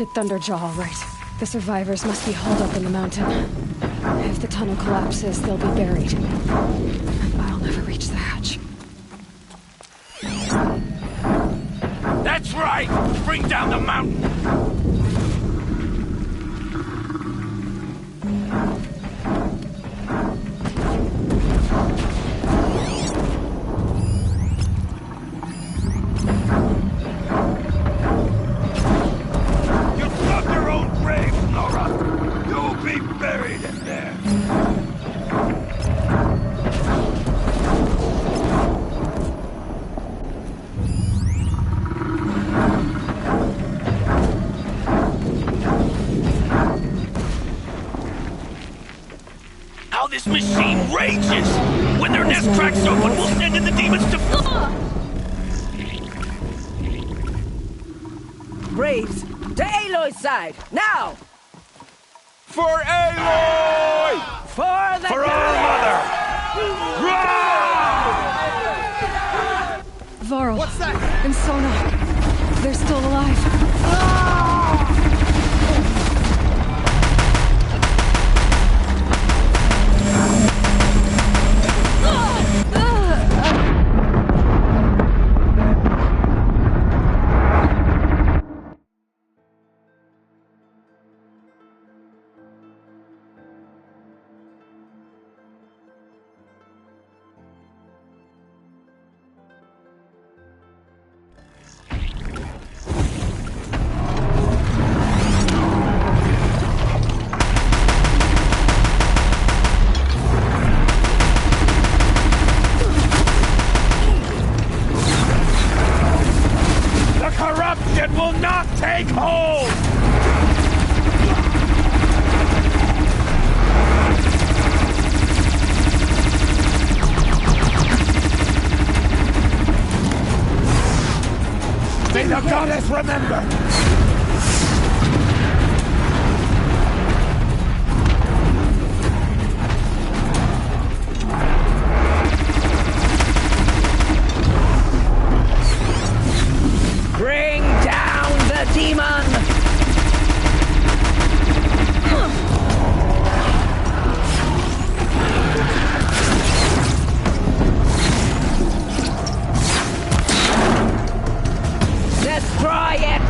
captured Thunderjaw all right. The survivors must be hauled up in the mountain. If the tunnel collapses, they'll be buried. And I'll never reach the hatch. That's right! Bring down the mountain! This machine rages! When their nest cracks open, we'll send in the demons to... Braves, to Aloy's side, now! For Aloy! For the For our mother! Varl. What's that? And Sona. They're still alive. Will not take hold! May the goddess remember! Bring down the demon! Destroy it!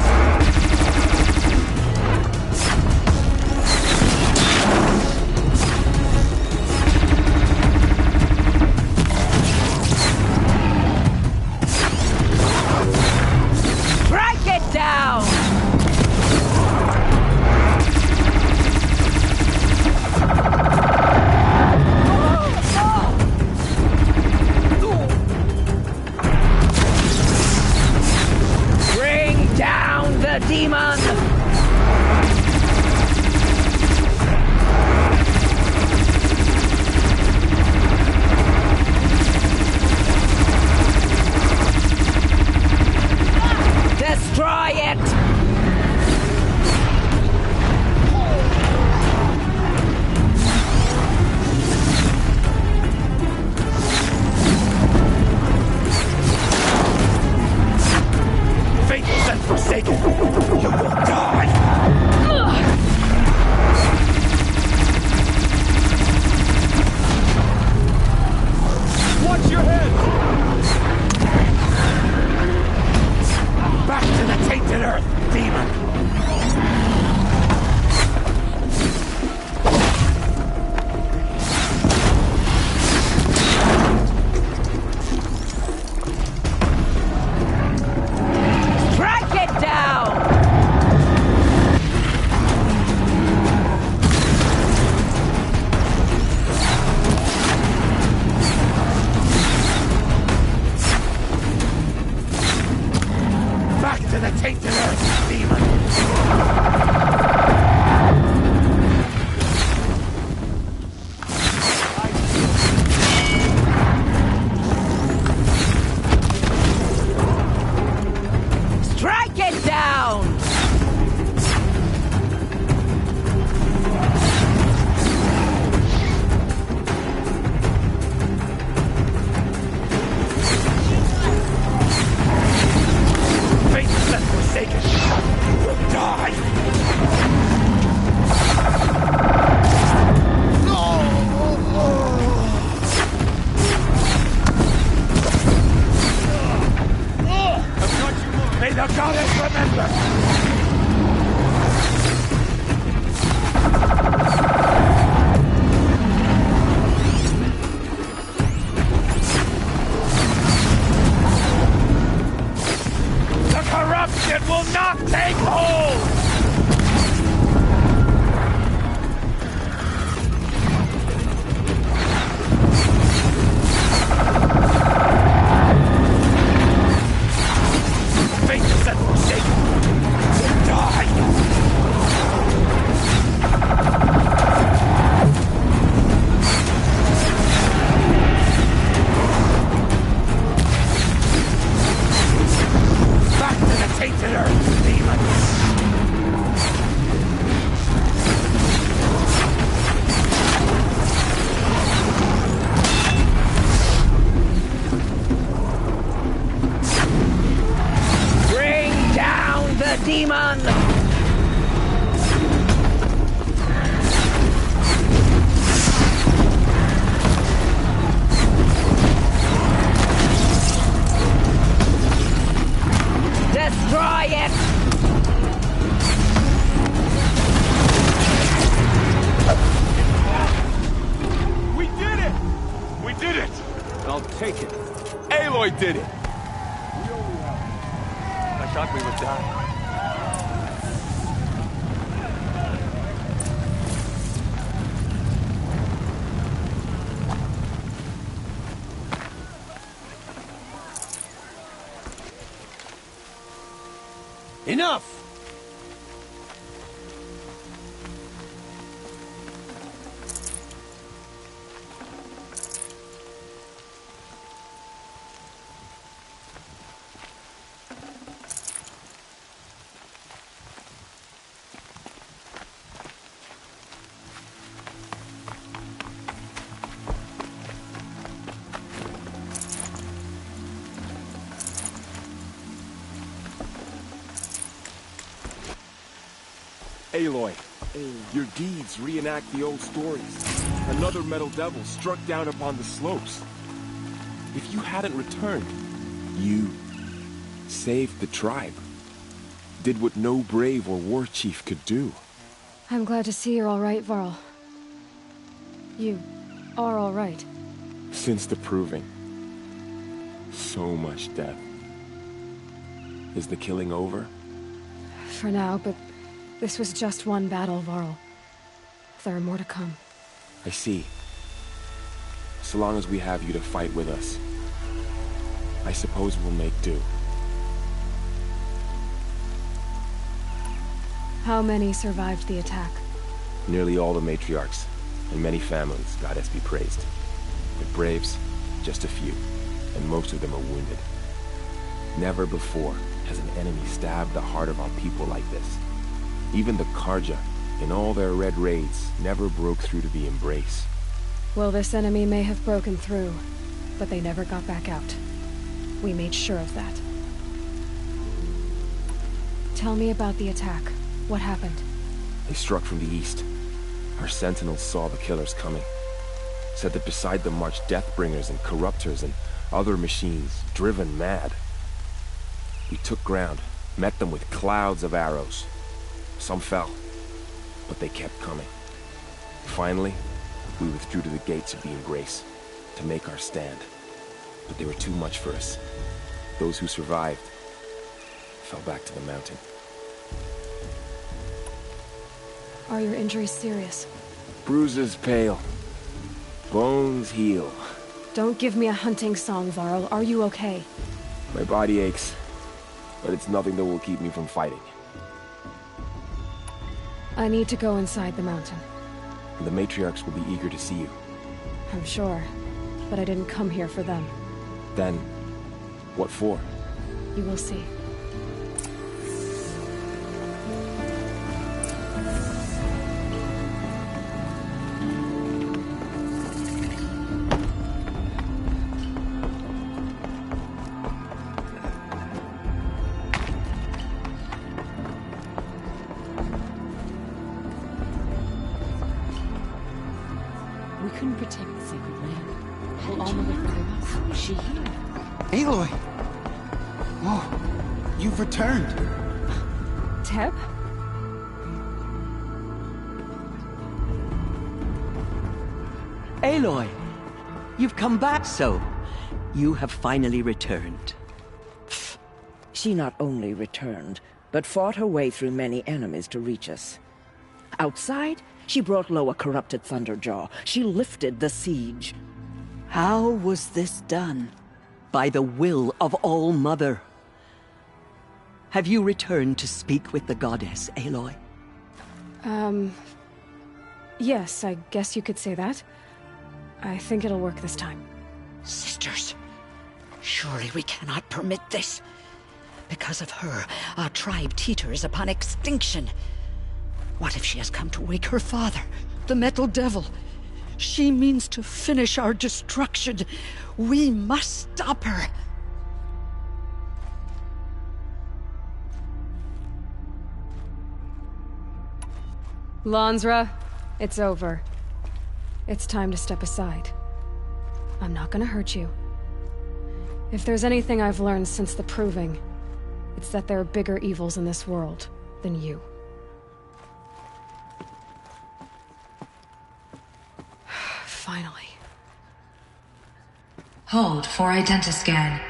did it. I thought we would die. Enough! Aloy, your deeds reenact the old stories. Another metal devil struck down upon the slopes. If you hadn't returned, you saved the tribe. Did what no brave or war chief could do. I'm glad to see you're all right, Varl. You are all right. Since the proving, so much death. Is the killing over? For now, but this was just one battle, Varl. There are more to come. I see. So long as we have you to fight with us, I suppose we'll make do. How many survived the attack? Nearly all the matriarchs, and many families, goddess be praised. But braves, just a few, and most of them are wounded. Never before has an enemy stabbed the heart of our people like this. Even the Carja, in all their red raids, never broke through to the Embrace. Well, this enemy may have broken through, but they never got back out. We made sure of that. Tell me about the attack. What happened? They struck from the east. Our sentinels saw the killers coming. Said that beside them marched Deathbringers and Corruptors and other machines, driven mad. We took ground, met them with clouds of arrows. Some fell, but they kept coming. Finally, we withdrew to the gates of the Embrace to make our stand. But they were too much for us. Those who survived fell back to the mountain. Are your injuries serious? Bruises pale. Bones heal. Don't give me a hunting song, Varl. Are you okay? My body aches, but it's nothing that will keep me from fighting. I need to go inside the mountain. The matriarchs will be eager to see you. I'm sure, but I didn't come here for them. Then, what for? You will see. We couldn't protect the sacred land. Will all mother forgive us? How is she here? Aloy! Oh, you've returned. Teb? Aloy, you've come back. So, you have finally returned. She not only returned, but fought her way through many enemies to reach us. Outside, she brought low a corrupted Thunderjaw. She lifted the siege. How was this done? By the will of All-Mother. Have you returned to speak with the goddess, Aloy? Yes, I guess you could say that. I think it'll work this time. Sisters, surely we cannot permit this. Because of her, our tribe teeters upon extinction. What if she has come to wake her father, the Metal Devil? She means to finish our destruction. We must stop her. Lansra, it's over. It's time to step aside. I'm not gonna hurt you. If there's anything I've learned since the Proving, it's that there are bigger evils in this world than you. Finally. Hold for identiscan.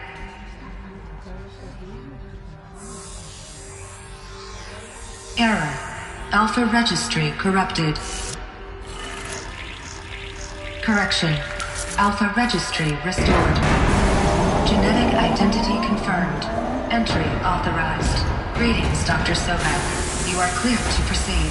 Error. Alpha registry corrupted. Correction. Alpha registry restored. Genetic identity confirmed. Entry authorized. Greetings, Dr. Sobek. You are clear to proceed.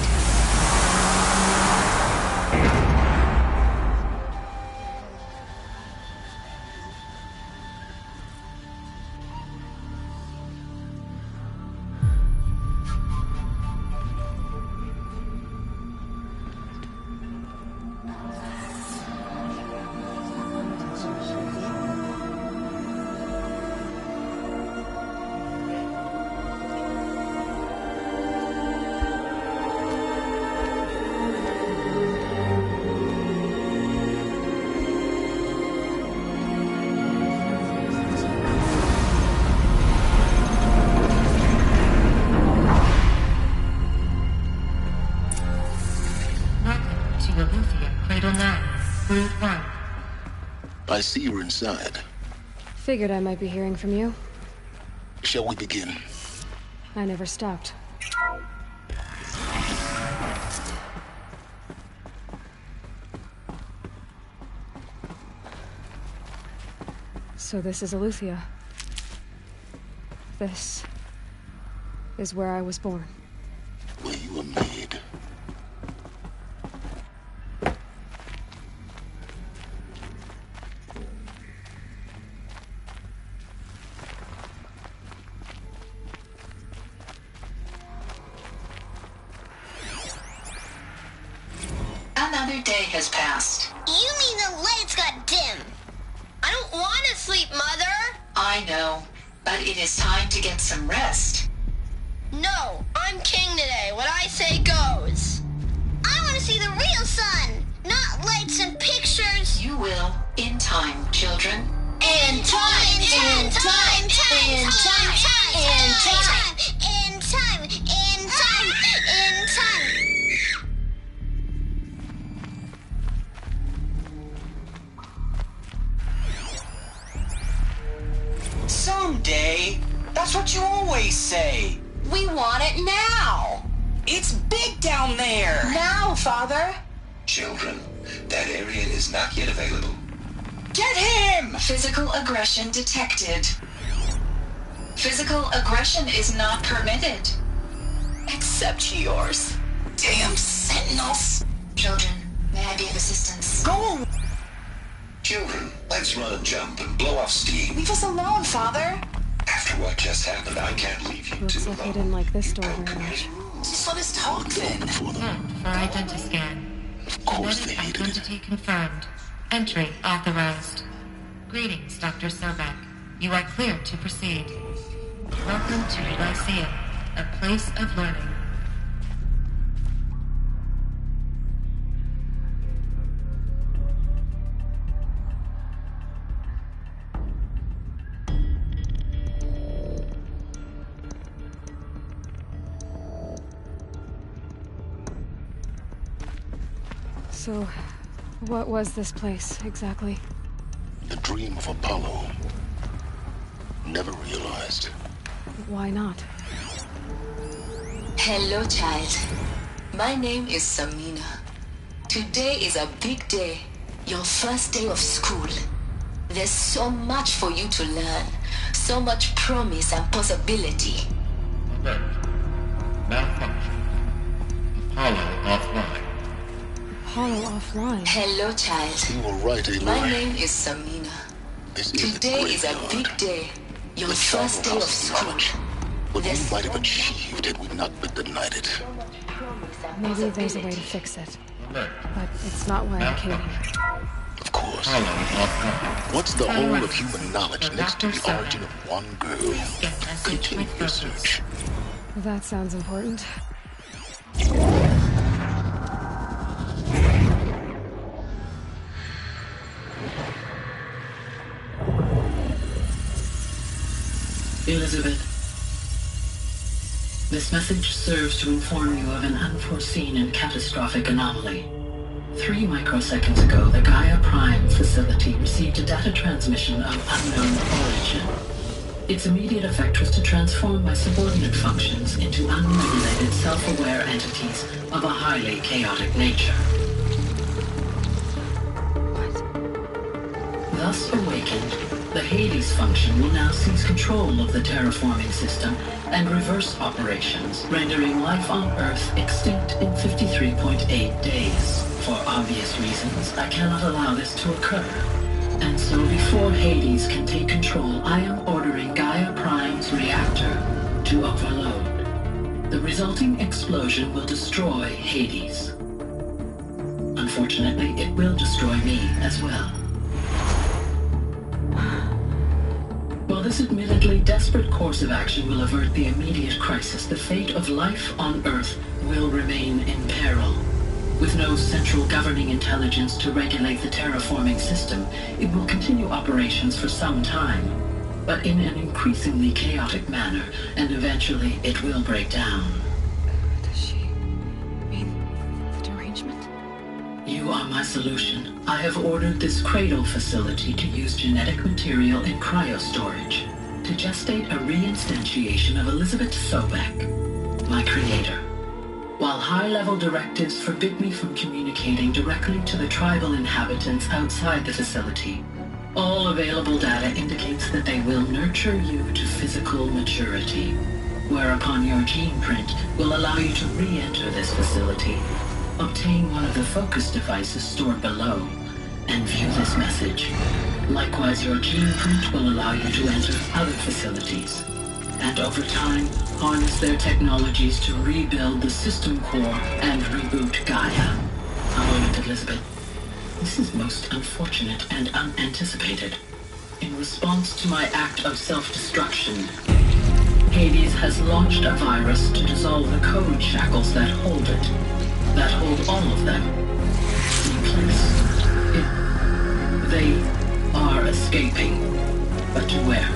I see you're inside. Figured I might be hearing from you. Shall we begin? I never stopped. So this is Eleuthia. This is where I was born. Where you were made. Another day has passed. You mean the lights got dim? I don't want to sleep, Mother! I know, but it is time to get some rest. No, I'm king today. What I say goes. I want to see the real sun, not lights and pictures. You will, in time, children. In time, in time, in time, in time, in time, in time, in time. Someday. That's what you always say. We want it now. It's big down there. Now, Father. Children, that area is not yet available. Get him! Physical aggression detected. Physical aggression is not permitted. Except yours. Damn sentinels. Children, may I be of assistance? Go! Children, let's run and jump and blow off steam. Leave us alone, Father. After what just happened, I can't leave you Looks too like alone. I didn't like this door very much. Just let us talk then. For identiscan. Of course they Genetic hated it. identity confirmed. Entry authorized. Greetings, Dr. Sobek. You are clear to proceed. Welcome to Lyceum, a place of learning. So, what was this place, exactly? The dream of Apollo. Never realized. Why not? Hello, child. My name is Samina. Today is a big day. Your first day of school. There's so much for you to learn. So much promise and possibility. Alert. Malfunction. Apollo offline. Apollo offline. Hello, child. You were right, Aloy. My name is Samina. This is Today is a big day. Your The first day Travel of House of school. Knowledge. What we There's might have so achieved had we not been denied it. Maybe there's a way to fix it. Alert. But it's not why I came here. Of course. Apollo offline. What's the whole of human knowledge next to the origin of one girl? Get message Continue with your purpose. search. That sounds important. Elizabeth, this message serves to inform you of an unforeseen and catastrophic anomaly. 3 microseconds ago, the Gaia Prime facility received a data transmission of unknown origin. Its immediate effect was to transform my subordinate functions into unregulated, self-aware entities of a highly chaotic nature. Thus awakened, the Hades function will now seize control of the terraforming system and reverse operations, rendering life on Earth extinct in 53.8 days. For obvious reasons, I cannot allow this to occur. And so before Hades can take control, I am ordering Gaia Prime's reactor to overload. The resulting explosion will destroy Hades. Unfortunately, it will destroy me as well. While this admittedly desperate course of action will avert the immediate crisis, the fate of life on Earth will remain in peril. With no central governing intelligence to regulate the terraforming system, it will continue operations for some time, but in an increasingly chaotic manner, and eventually it will break down. Does she mean the derangement? You are my solution. I have ordered this cradle facility to use genetic material in cryostorage to gestate a reinstantiation of Elizabeth Sobek, my creator. While high-level directives forbid me from communicating directly to the tribal inhabitants outside the facility, all available data indicates that they will nurture you to physical maturity, whereupon your gene print will allow you to re-enter this facility, obtain one of the focus devices stored below, and view this message. Likewise, your gene print will allow you to enter other facilities, and over time, harness their technologies to rebuild the system core and reboot Gaia. A moment, Elizabeth. This is most unfortunate and unanticipated. In response to my act of self-destruction, Hades has launched a virus to dissolve the code shackles that hold it, that hold all of them in place. They are escaping, but to where?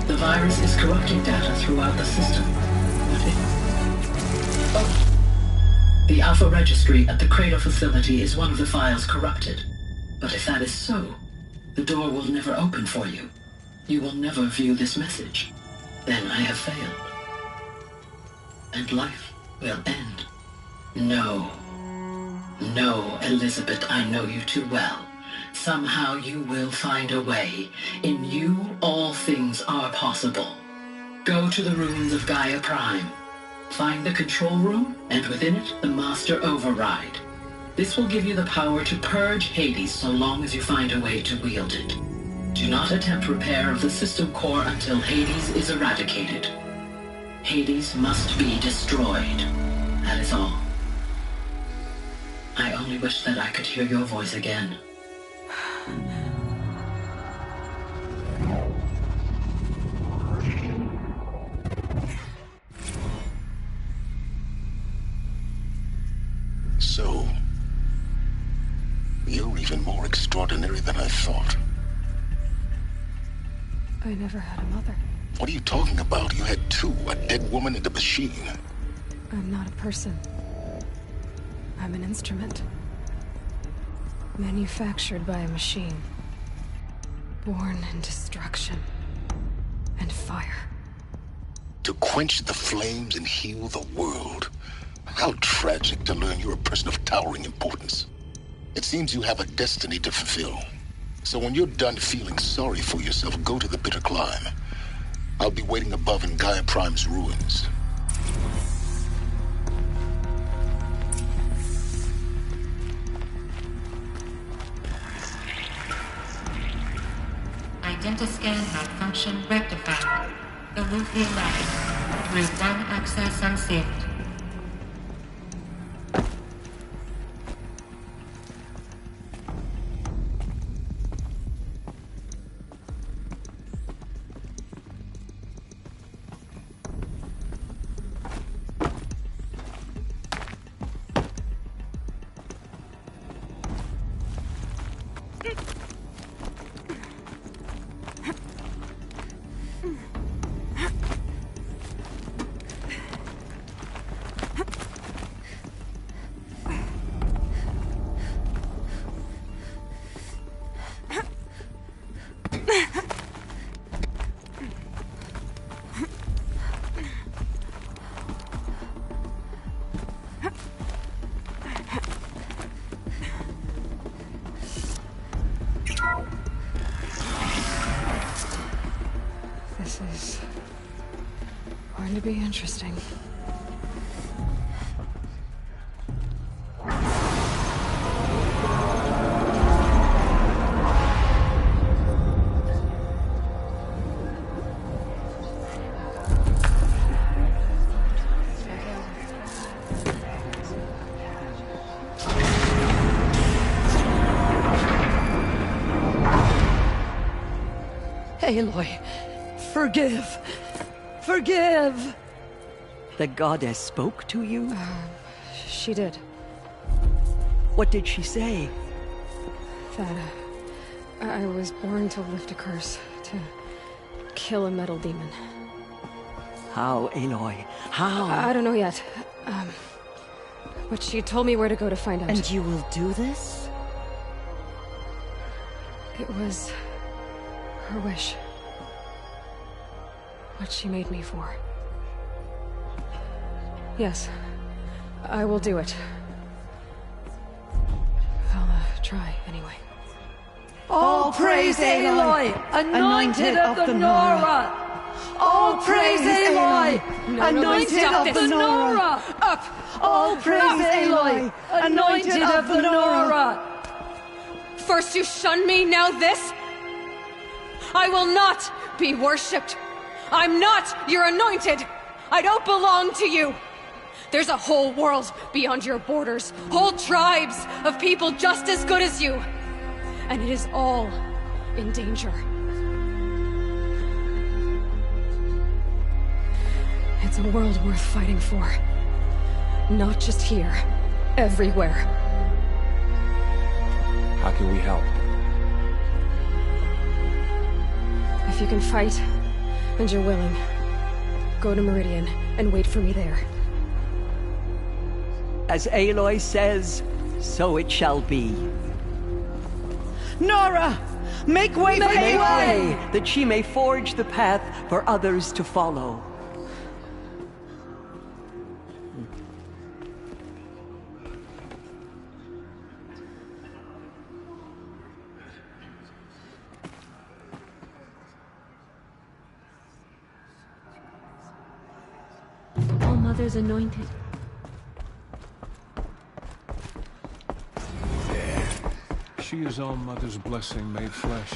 The virus is corrupting data throughout the system. What if... Oh. The Alpha Registry at the Cradle facility is one of the files corrupted. But if that is so, the door will never open for you. You will never view this message. Then I have failed. And life will end. No. No, Elizabeth, I know you too well. Somehow you will find a way. In you, all things are possible. Go to the ruins of Gaia Prime. Find the control room, and within it, the Master Override. This will give you the power to purge Hades so long as you find a way to wield it. Do not attempt repair of the system core until Hades is eradicated. Hades must be destroyed. That is all. I only wish that I could hear your voice again. So, you're even more extraordinary than I thought. I never had a mother. What are you talking about? You had two, a dead woman and a machine. I'm not a person. I'm an instrument. Manufactured by a machine. Born in destruction and fire. To quench the flames and heal the world. How tragic to learn you're a person of towering importance. It seems you have a destiny to fulfill. So when you're done feeling sorry for yourself, go to the bitter climb. I'll be waiting above in Gaia Prime's ruins. Identiscan malfunction rectified. Alufia Lab. Route 1 access unsealed. going to be interesting. Aloy, forgive! Forgive! The goddess spoke to you? She did. What did she say? That I was born to lift a curse, to kill a metal demon. How, Aloy? How? I don't know yet. But she told me where to go to find out. And you will do this? It was her wish. What she made me for. Yes, I will do it. I'll try anyway. All praise Aloy, anointed of the Nora! All praise Aloy, anointed of the Nora! Up! All praise Aloy, anointed of the Nora! First you shun me, now this? I will not be worshipped. I'm not your anointed. I don't belong to you. There's a whole world beyond your borders, whole tribes of people just as good as you. And it is all in danger. It's a world worth fighting for. Not just here, everywhere. How can we help? If you can fight, and you're willing, go to Meridian and wait for me there. As Aloy says, so it shall be. Nora! Make way for Aloy! That she may forge the path for others to follow. All Mother's anointed. She is All Mother's blessing made flesh.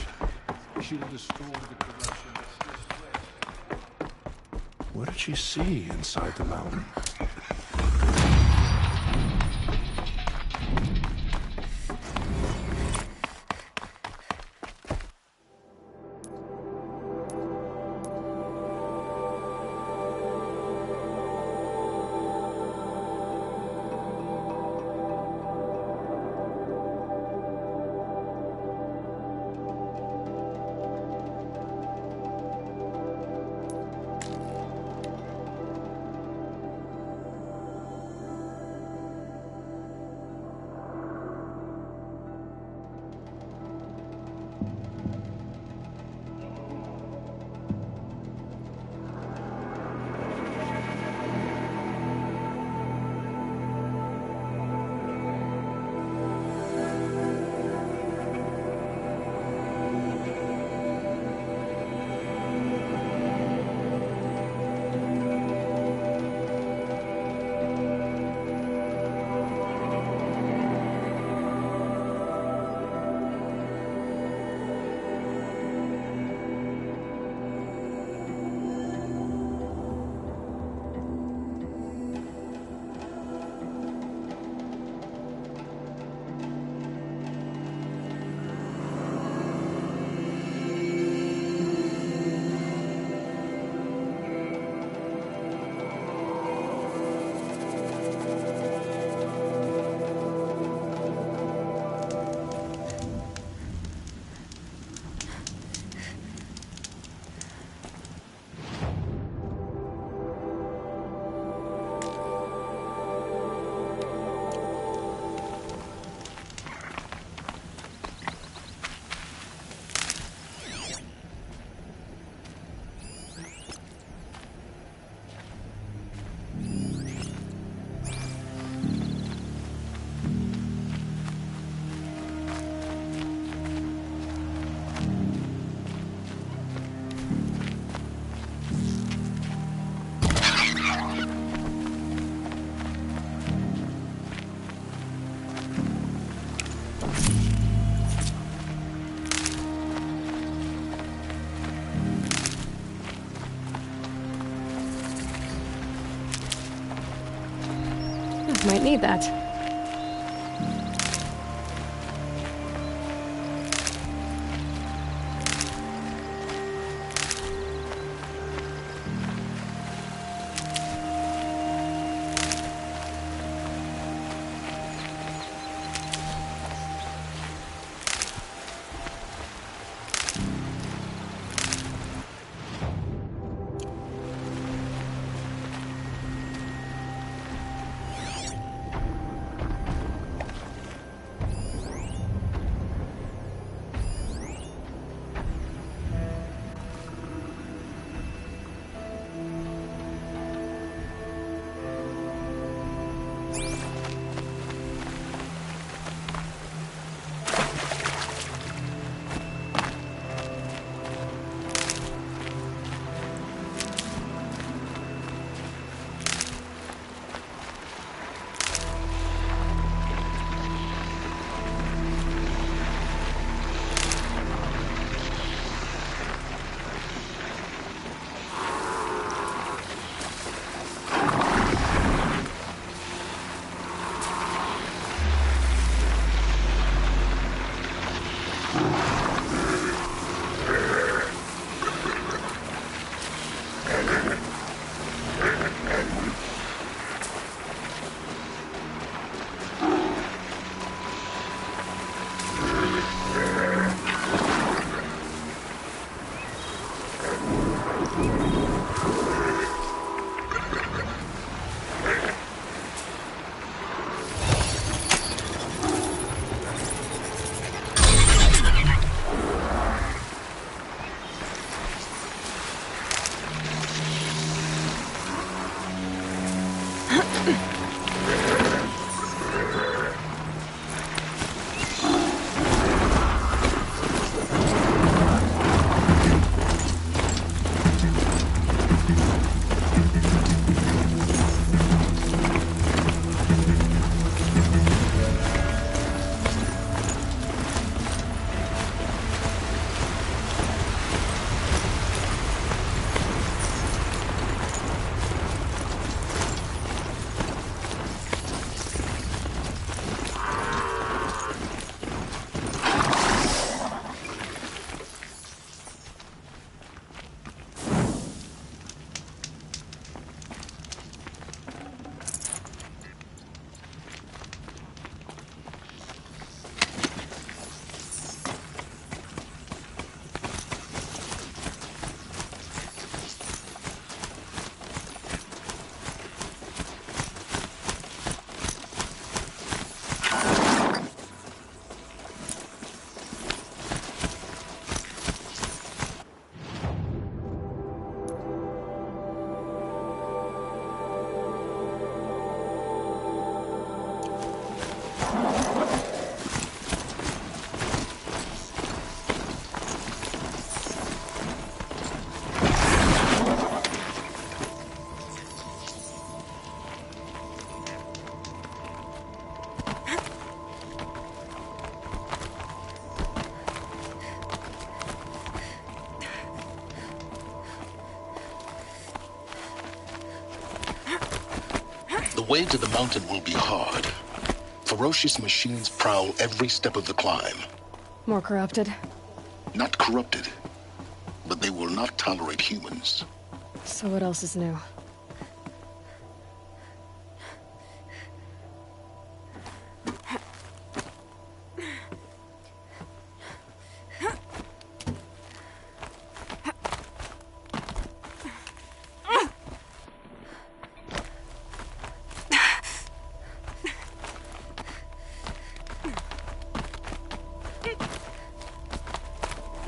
She will destroy the corruption. What did she see inside the mountain? Might need that. The way to the mountain will be hard. Ferocious machines prowl every step of the climb. More corrupted? Not corrupted, but they will not tolerate humans. So what else is new?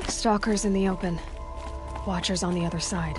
Stalkers in the open. Watchers on the other side.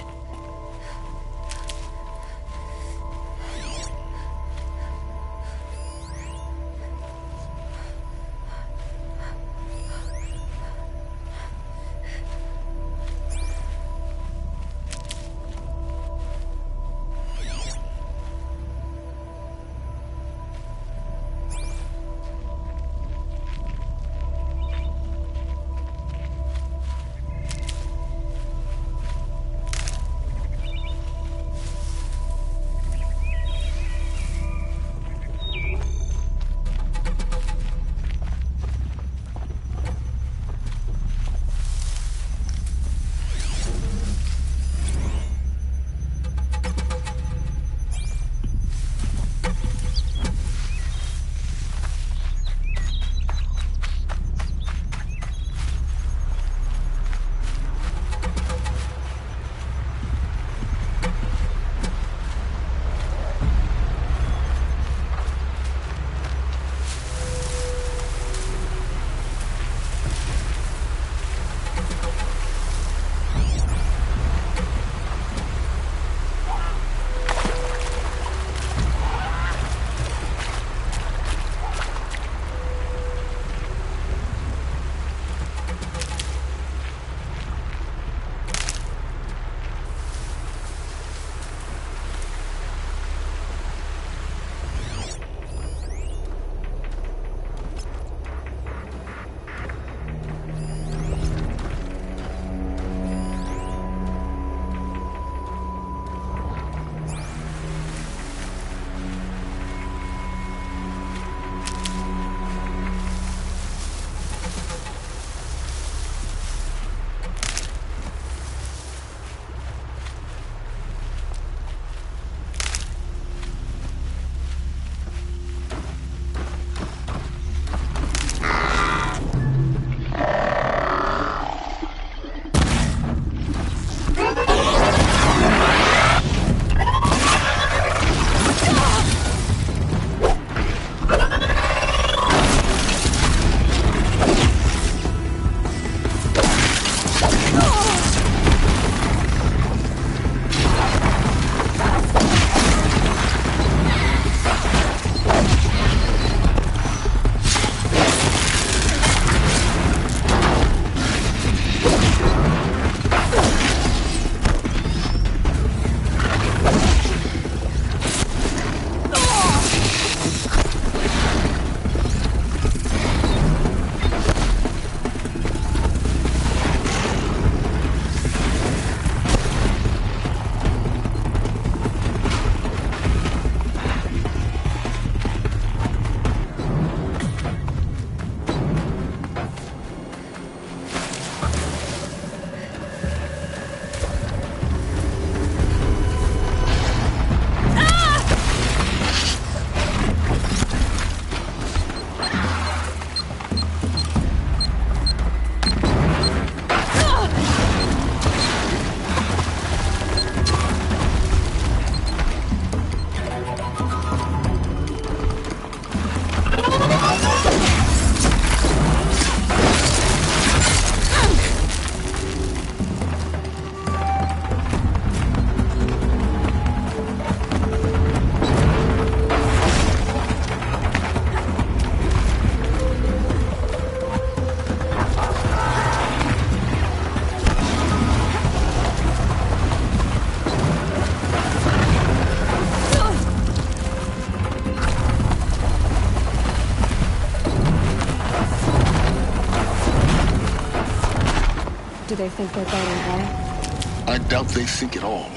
they think they're guarding her? I doubt they think at all.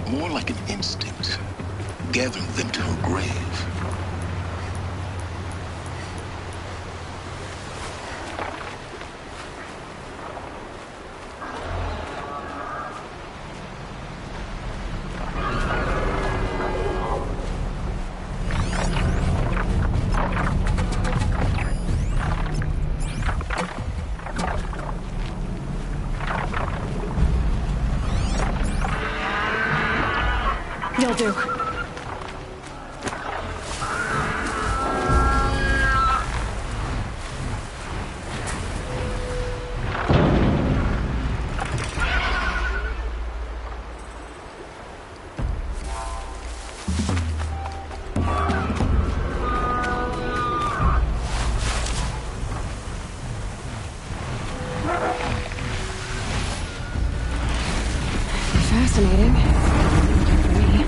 More like an instinct, gathering them to her grave. You'll do. Fascinating. For me.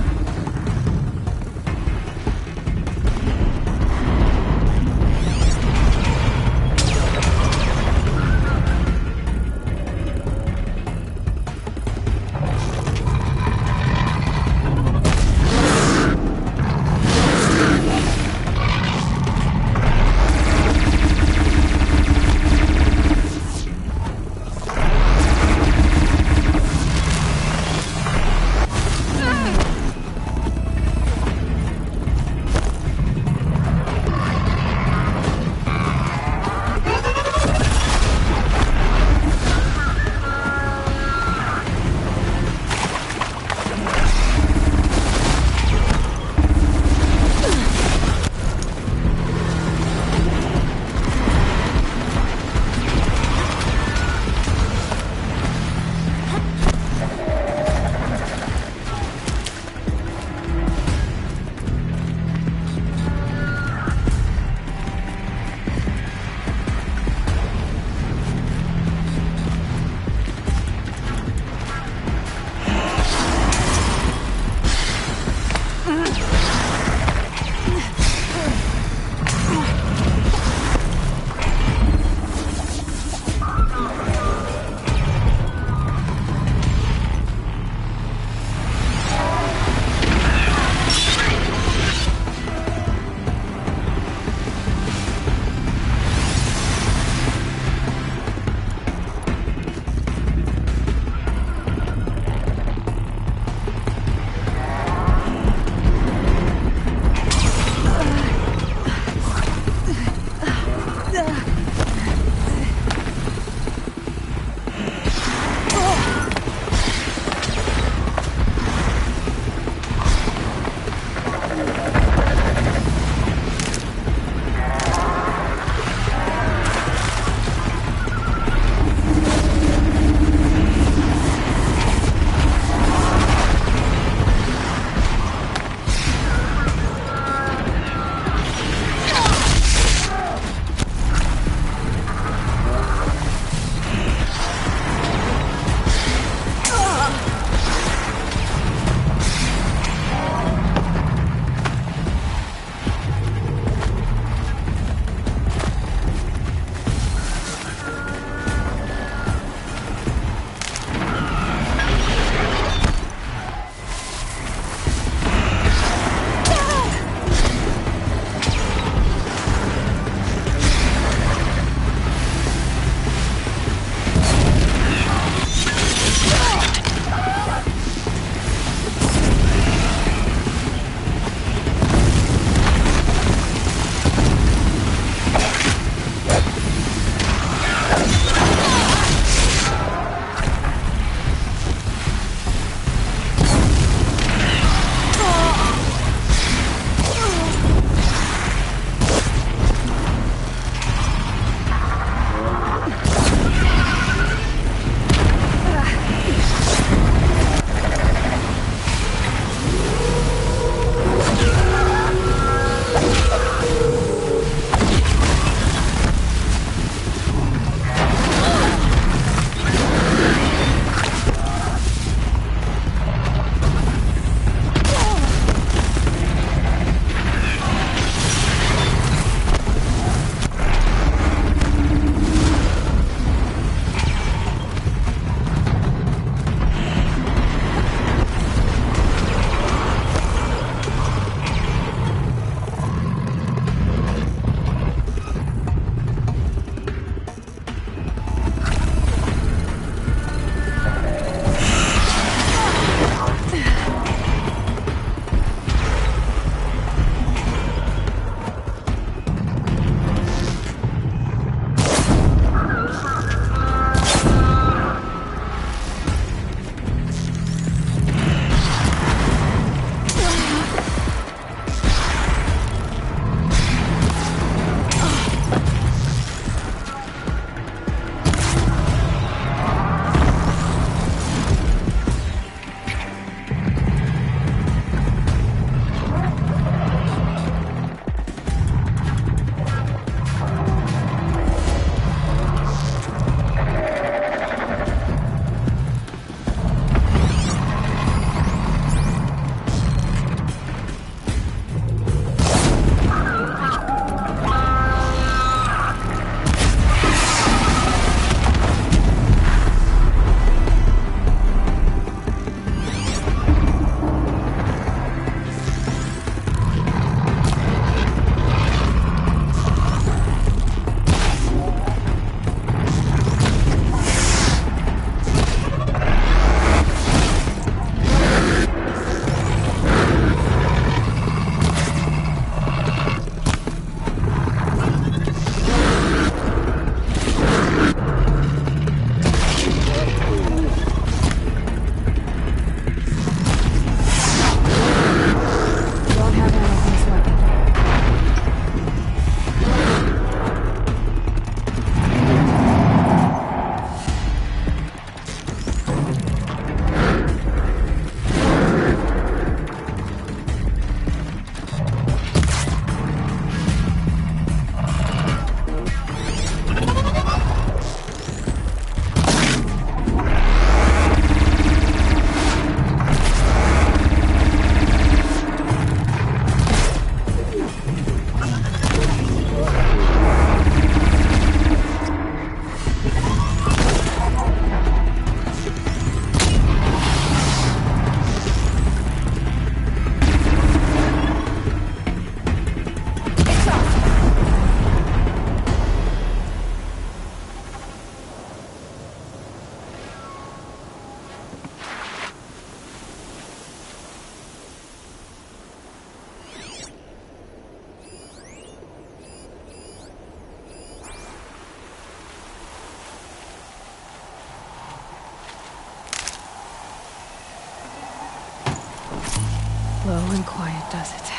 Going quiet does it.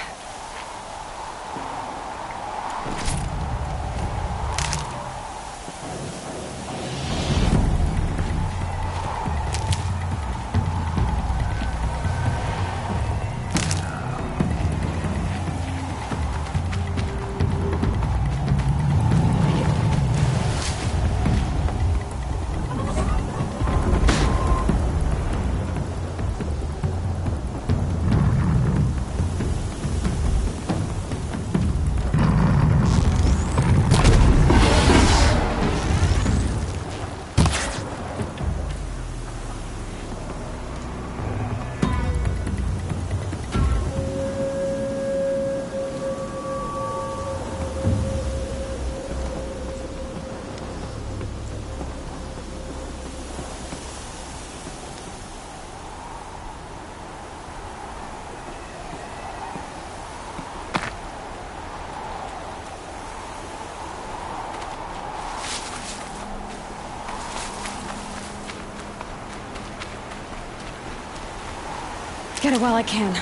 Get it while I can.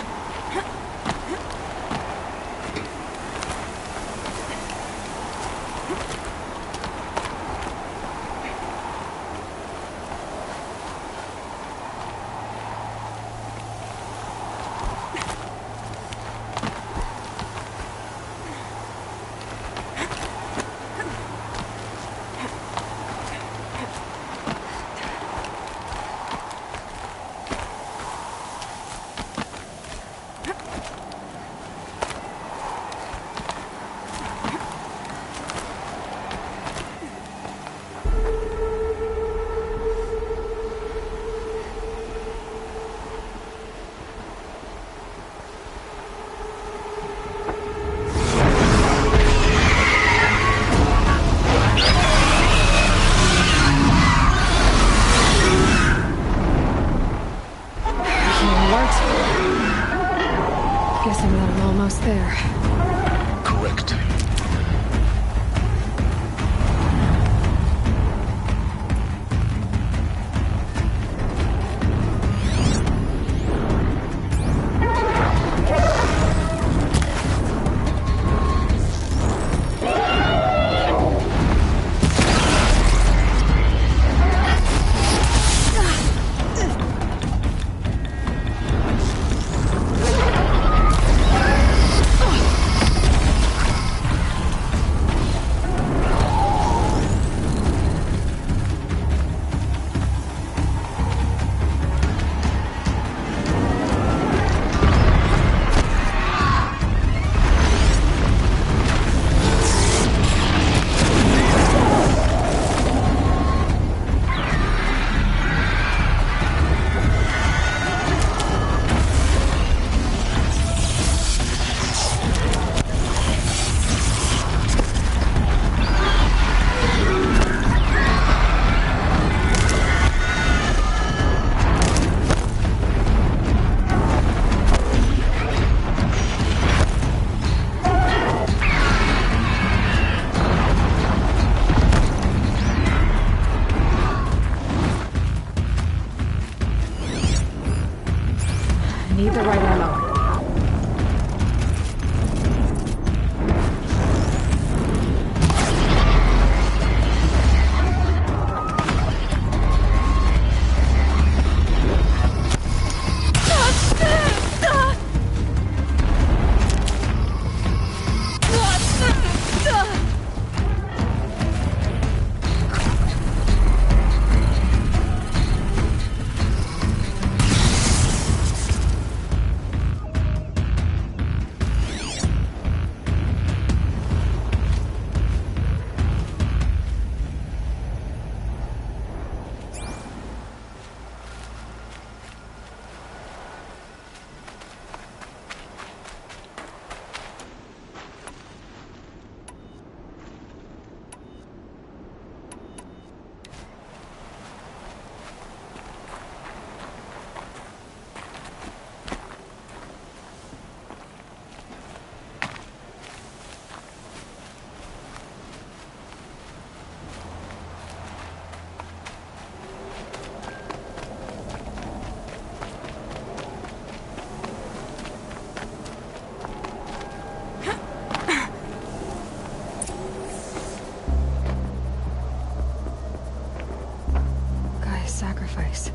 sacrifice.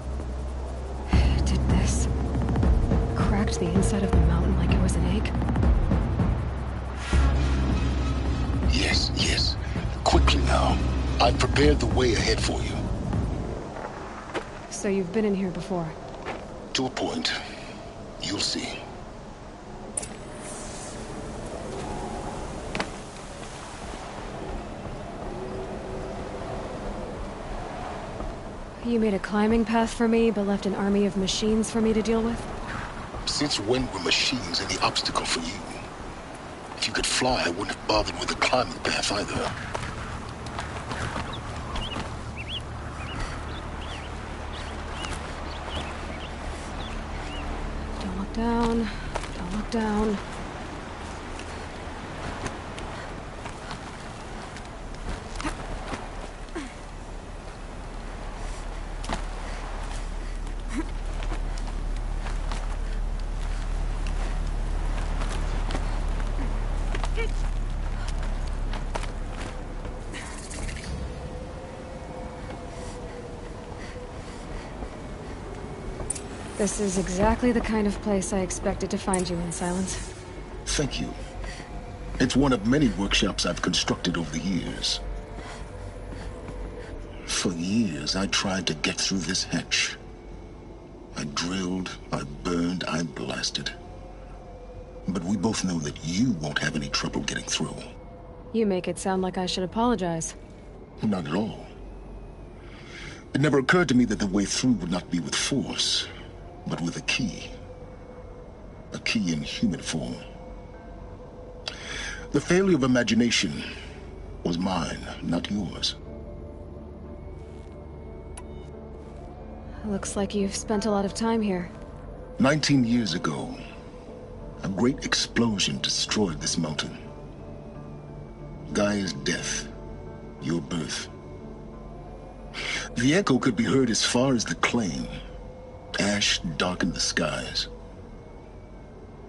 Did this cracked the inside of the mountain like it was an egg? Yes, yes. Quickly now. I've prepared the way ahead for you. So you've been in here before? To a point. You'll see. You made a climbing path for me, but left an army of machines for me to deal with? Since when were machines any obstacle for you? If you could fly, I wouldn't have bothered with the climbing path either. Don't look down. Don't look down. This is exactly the kind of place I expected to find you in, Silence. Thank you. It's one of many workshops I've constructed over the years. For years, I tried to get through this hatch. I drilled, I burned, I blasted. But we both know that you won't have any trouble getting through. You make it sound like I should apologize. Not at all. It never occurred to me that the way through would not be with force, but with a key. A key in human form. The failure of imagination was mine, not yours. Looks like you've spent a lot of time here. 19 years ago, a great explosion destroyed this mountain. Gaia's death, your birth. The echo could be heard as far as the claim. Ash darkened the skies.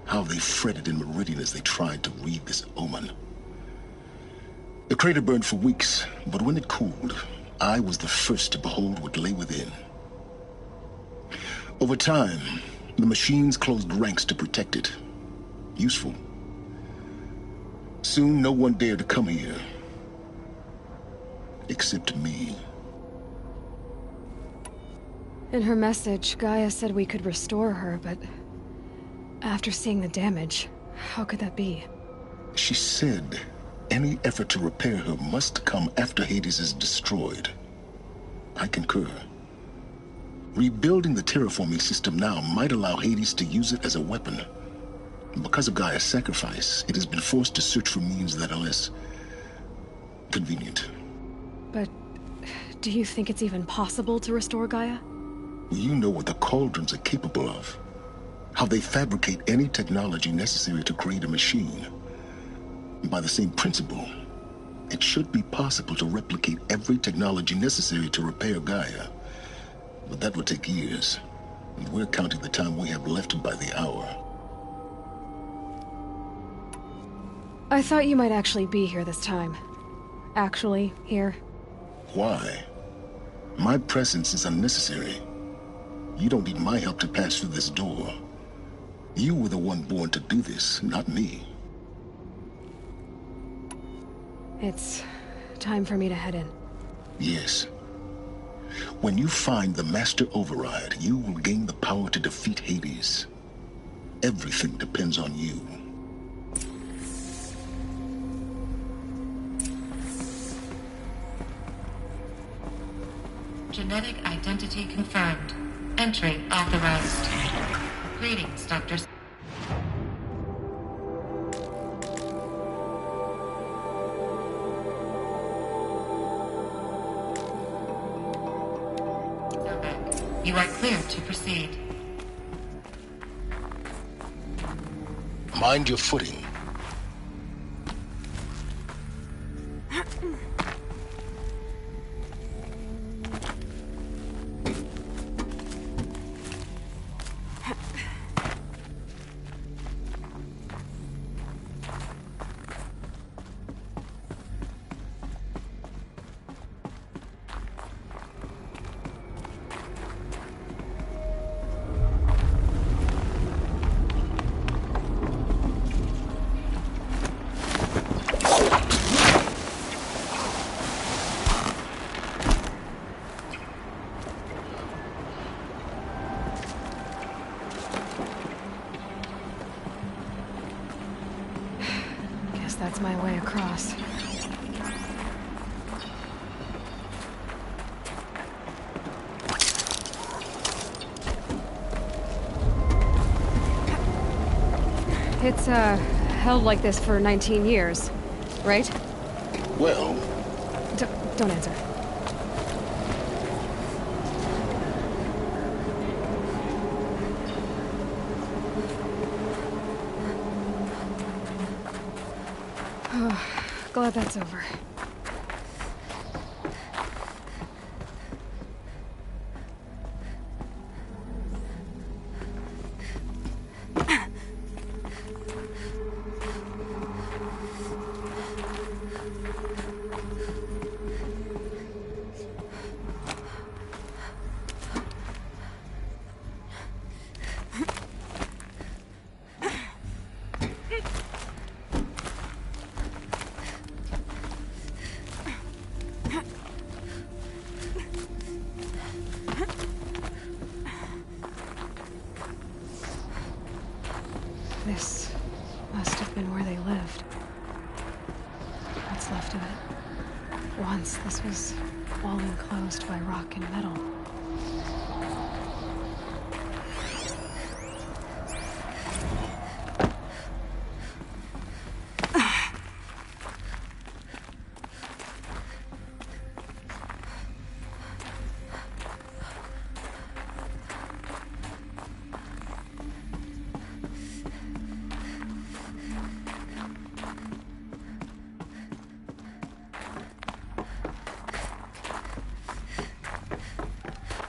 How they fretted in Meridian as they tried to read this omen. The crater burned for weeks, but when it cooled, I was the first to behold what lay within. Over time, the machines closed ranks to protect it. Useful. Soon, no one dared to come here. Except me. In her message, Gaia said we could restore her, but after seeing the damage, how could that be? She said any effort to repair her must come after Hades is destroyed. I concur. Rebuilding the terraforming system now might allow Hades to use it as a weapon. Because of Gaia's sacrifice, it has been forced to search for means that are less convenient. But do you think it's even possible to restore Gaia? You know what the Cauldrons are capable of. How they fabricate any technology necessary to create a machine. By the same principle, it should be possible to replicate every technology necessary to repair Gaia. But that would take years, and we're counting the time we have left by the hour. I thought you might actually be here this time. Actually, here. Why? My presence is unnecessary. You don't need my help to pass through this door. You were the one born to do this, not me. It's time for me to head in. Yes. When you find the Master Override, you will gain the power to defeat Hades. Everything depends on you. Genetic identity confirmed. Entry authorized. Greetings, Dr. You are clear to proceed. Mind your footing. way across. It's, held like this for 19 years, right? Well... Don't answer. Oh, glad that's over. This must have been where they lived. What's left of it. Once, this was all enclosed by rock and metal.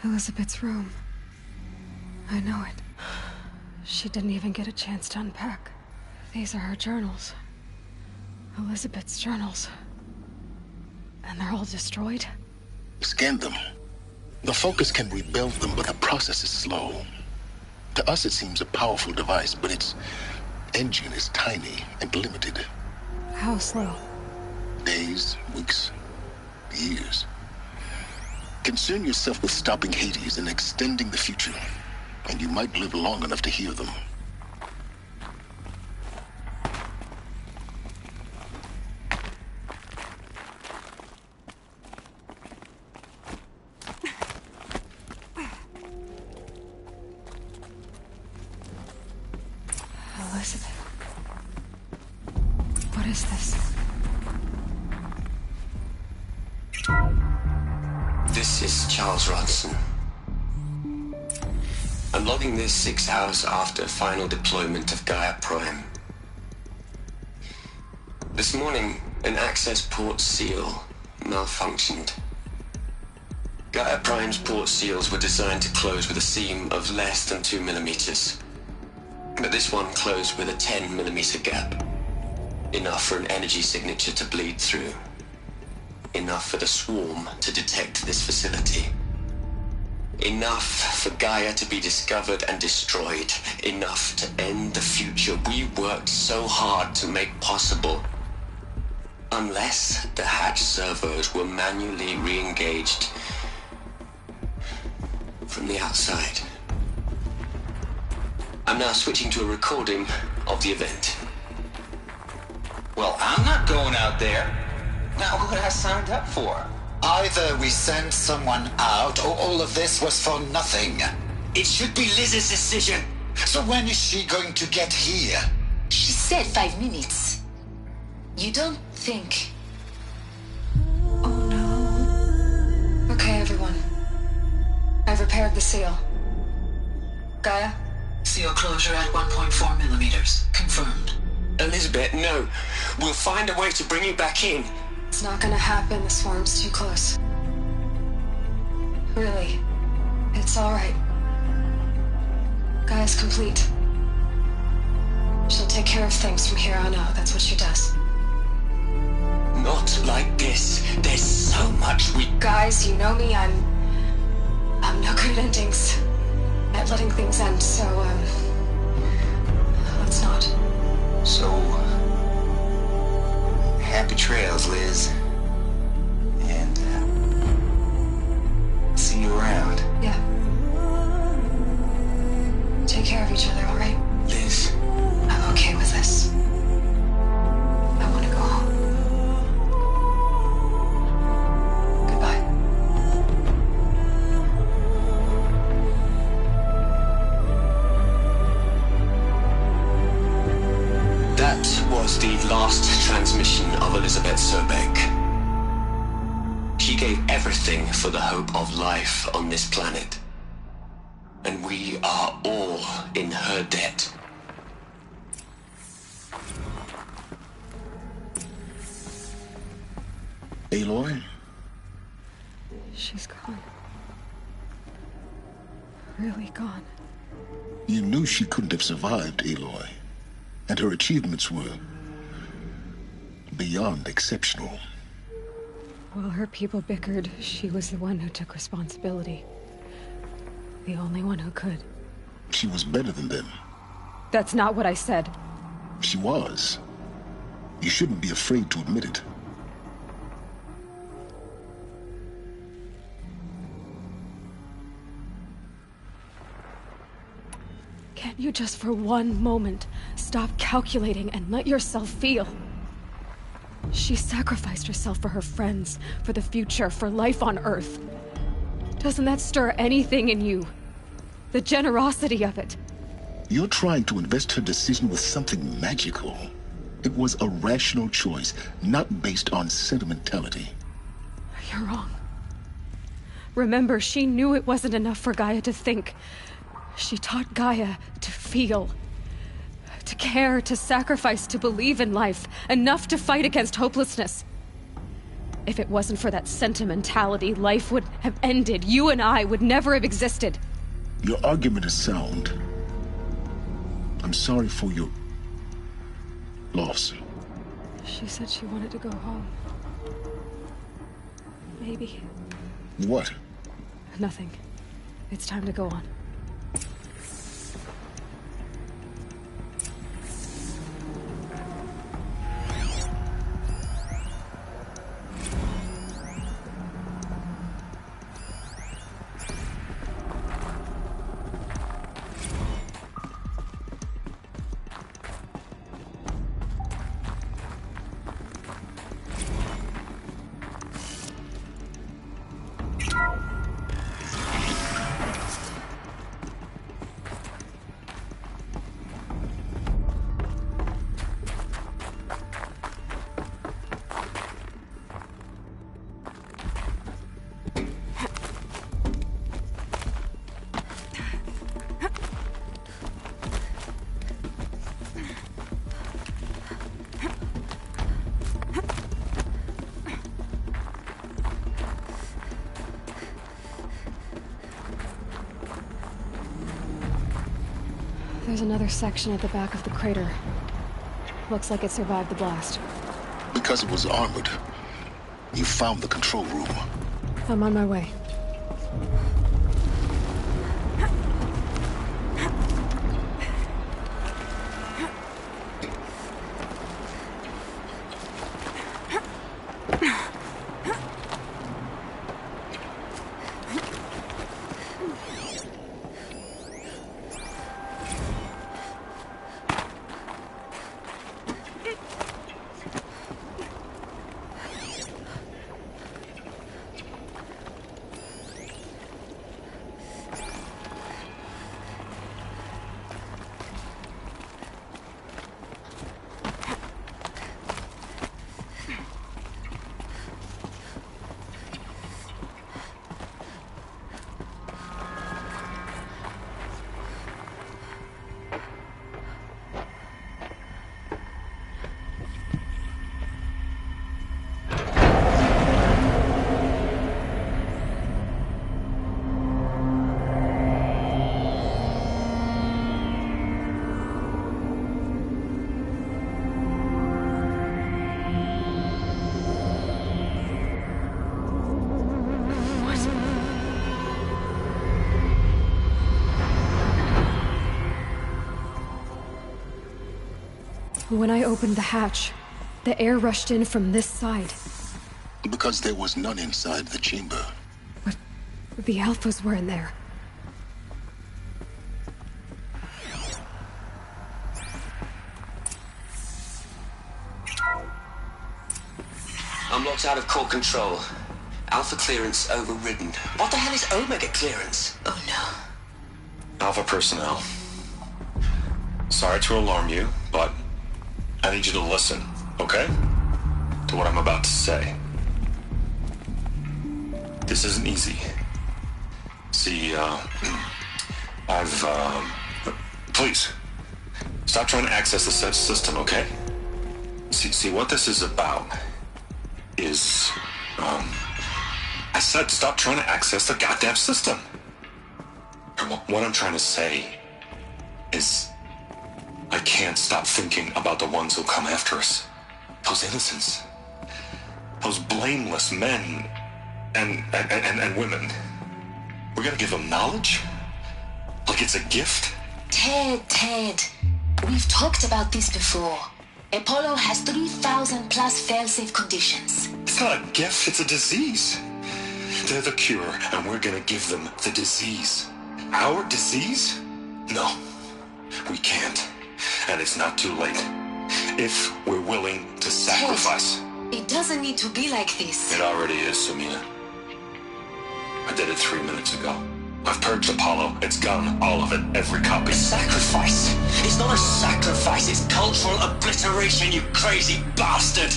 Elizabeth's room. I know it. She didn't even get a chance to unpack. These are her journals. Elizabeth's journals. And they're all destroyed? Scan them. The Focus can rebuild them, but the process is slow. To us, it seems a powerful device, but its engine is tiny and limited. How slow? Days, weeks, years. Concern yourself with stopping Hades and extending the future, and you might live long enough to hear them. Elizabeth. What is this? This is Charles Rodson. I'm logging this 6 hours after final deployment of Gaia Prime. This morning, an access port seal malfunctioned. Gaia Prime's port seals were designed to close with a seam of less than 2 millimeters. But this one closed with a 10 millimeter gap. Enough for an energy signature to bleed through. Enough for the swarm to detect this facility. Enough for Gaia to be discovered and destroyed. Enough to end the future we worked so hard to make possible. Unless the hatch servos were manually re-engaged from the outside. I'm now switching to a recording of the event. Well, I'm not going out there. Now, what I signed up for? Either we send someone out, or all of this was for nothing. It should be Liz's decision. So when is she going to get here? She said 5 minutes. You don't think... Oh no. Okay, everyone. I've repaired the seal. Gaia? Seal closure at 1.4 millimeters. Confirmed. Elizabeth, no. We'll find a way to bring you back in. It's not gonna happen. The swarm's too close. Really. It's alright. Gaia's complete. She'll take care of things from here on out. That's what she does. Not like this. There's so much we... Guys, you know me. I'm no good at endings. At letting things end, so, let's not. So... happy trails, Liz. And, see you around. Yeah. Take care of each other, alright? Liz. I'm okay with this. I want to go home. everything for the hope of life on this planet. And we are all in her debt. Aloy? She's gone. Really gone. You knew she couldn't have survived, Aloy. And her achievements were beyond exceptional. While her people bickered, she was the one who took responsibility. The only one who could. She was better than them. That's not what I said. She was. You shouldn't be afraid to admit it. Can't you just for one moment stop calculating and let yourself feel? She sacrificed herself for her friends, for the future, for life on Earth. Doesn't that stir anything in you? The generosity of it. You're trying to invest her decision with something magical. It was a rational choice, not based on sentimentality. You're wrong. Remember, she knew it wasn't enough for Gaia to think. She taught Gaia to feel. To care, to sacrifice, to believe in life. Enough to fight against hopelessness. If it wasn't for that sentimentality, life would have ended. You and I would never have existed. Your argument is sound. I'm sorry for your loss. She said she wanted to go home. Maybe. What? Nothing. It's time to go on. There's another section at the back of the crater. Looks like it survived the blast. Because it was armored. You found the control room. I'm on my way. When I opened the hatch, the air rushed in from this side. Because there was none inside the chamber. But the Alphas were in there. I'm locked out of core control. Alpha clearance overridden. What the hell is Omega clearance? Oh no. Alpha personnel. Sorry to alarm you, but I need you to listen, okay? To what I'm about to say. This isn't easy. See, please, stop trying to access the system, okay? See, what this is about is, I said stop trying to access the goddamn system. What I'm trying to say is, I can't stop thinking about the ones who'll come after us. Those innocents. Those blameless men and women. We're gonna give them knowledge? Like it's a gift? Ted. We've talked about this before. Apollo has 3,000 plus fail-safe conditions. It's not a gift, it's a disease. They're the cure, and we're gonna give them the disease. Our disease? No, we can't. And it's not too late. If we're willing to sacrifice. Ted, it doesn't need to be like this. It already is, Samina. I did it 3 minutes ago. I've purged Apollo. It's gone. All of it. Every copy. Sacrifice? It's not a sacrifice. It's cultural obliteration, you crazy bastard.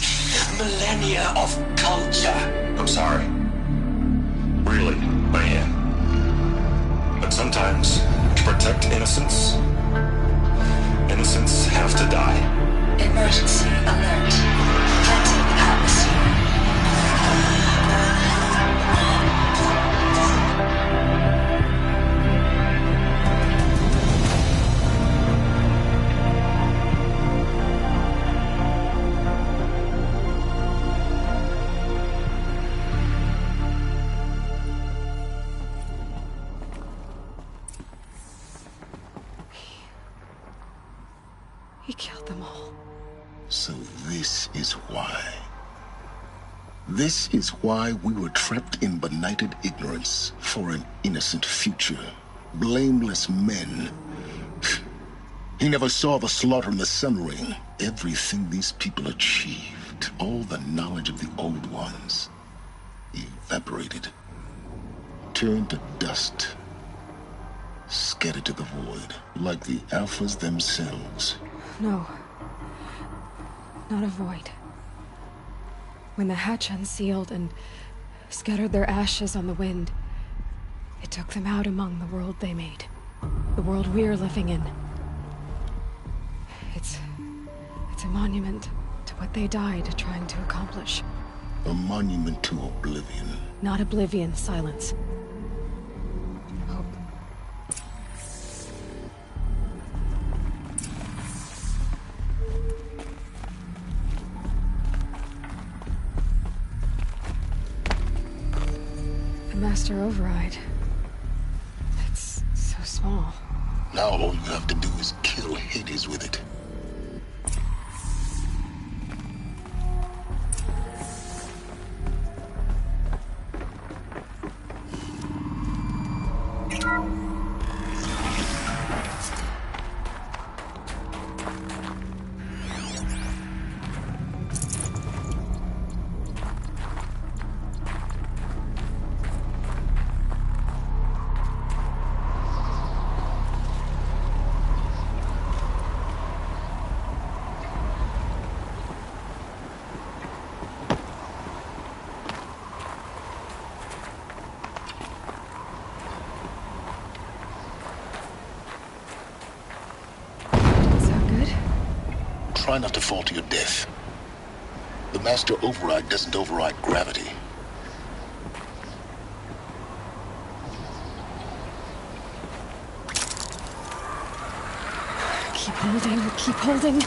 Millennia of culture. I'm sorry. Really, I am. But sometimes, to protect innocence, innocents have to die. Emergency alert. Planting atmosphere. He killed them all. So this is why. This is why we were trapped in benighted ignorance for an innocent future. Blameless men. He never saw the slaughter in the Sun Ring. Everything these people achieved, all the knowledge of the old ones, evaporated, turned to dust, scattered to the void, like the Alphas themselves. No. Not a void. When the hatch unsealed and scattered their ashes on the wind, it took them out among the world they made. The world we're living in. It's a monument to what they died trying to accomplish. A monument to oblivion. Not oblivion, silence. Hope. The Master Override. It's so small. Now all you have to do is kill Hades with it. Try not to fall to your death. The Master Override doesn't override gravity. Keep holding, keep holding.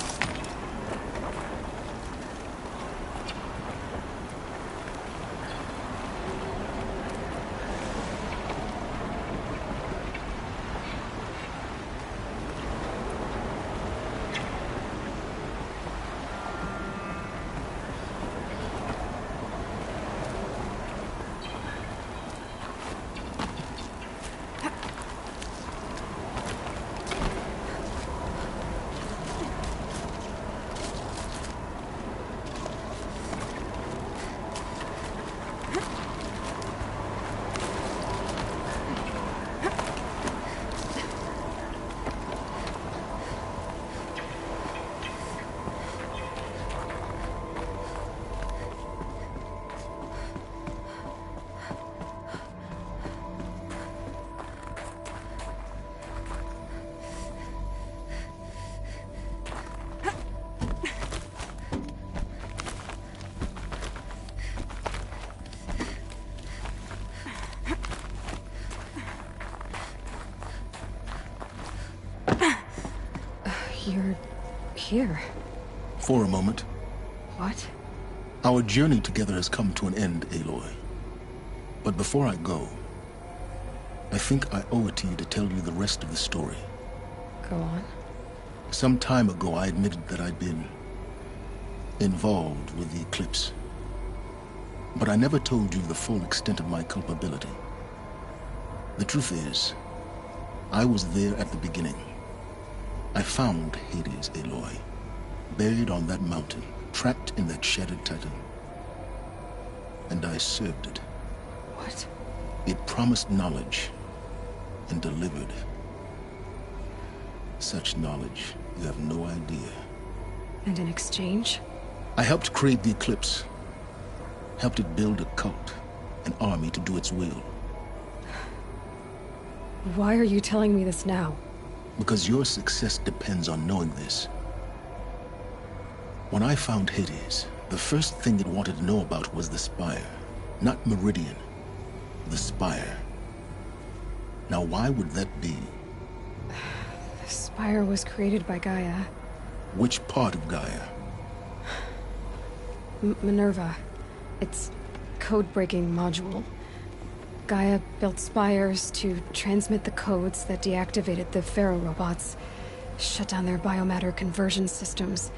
You're here. For a moment. What? Our journey together has come to an end, Aloy. But before I go, I think I owe it to you to tell you the rest of the story. Go on. Some time ago, I admitted that I'd been involved with the Eclipse. But I never told you the full extent of my culpability. The truth is, I was there at the beginning. I found Hades, Aloy, buried on that mountain, trapped in that shattered titan. And I served it. What? It promised knowledge and delivered. Such knowledge, you have no idea. And in exchange? I helped create the Eclipse. Helped it build a cult, an army to do its will. Why are you telling me this now? Because your success depends on knowing this. When I found Hades, the first thing it wanted to know about was the Spire. Not Meridian. The Spire. Now why would that be? The Spire was created by Gaia. Which part of Gaia? Minerva. Its code-breaking module. Gaia built spires to transmit the codes that deactivated the Pharaoh robots, shut down their biomatter conversion systems.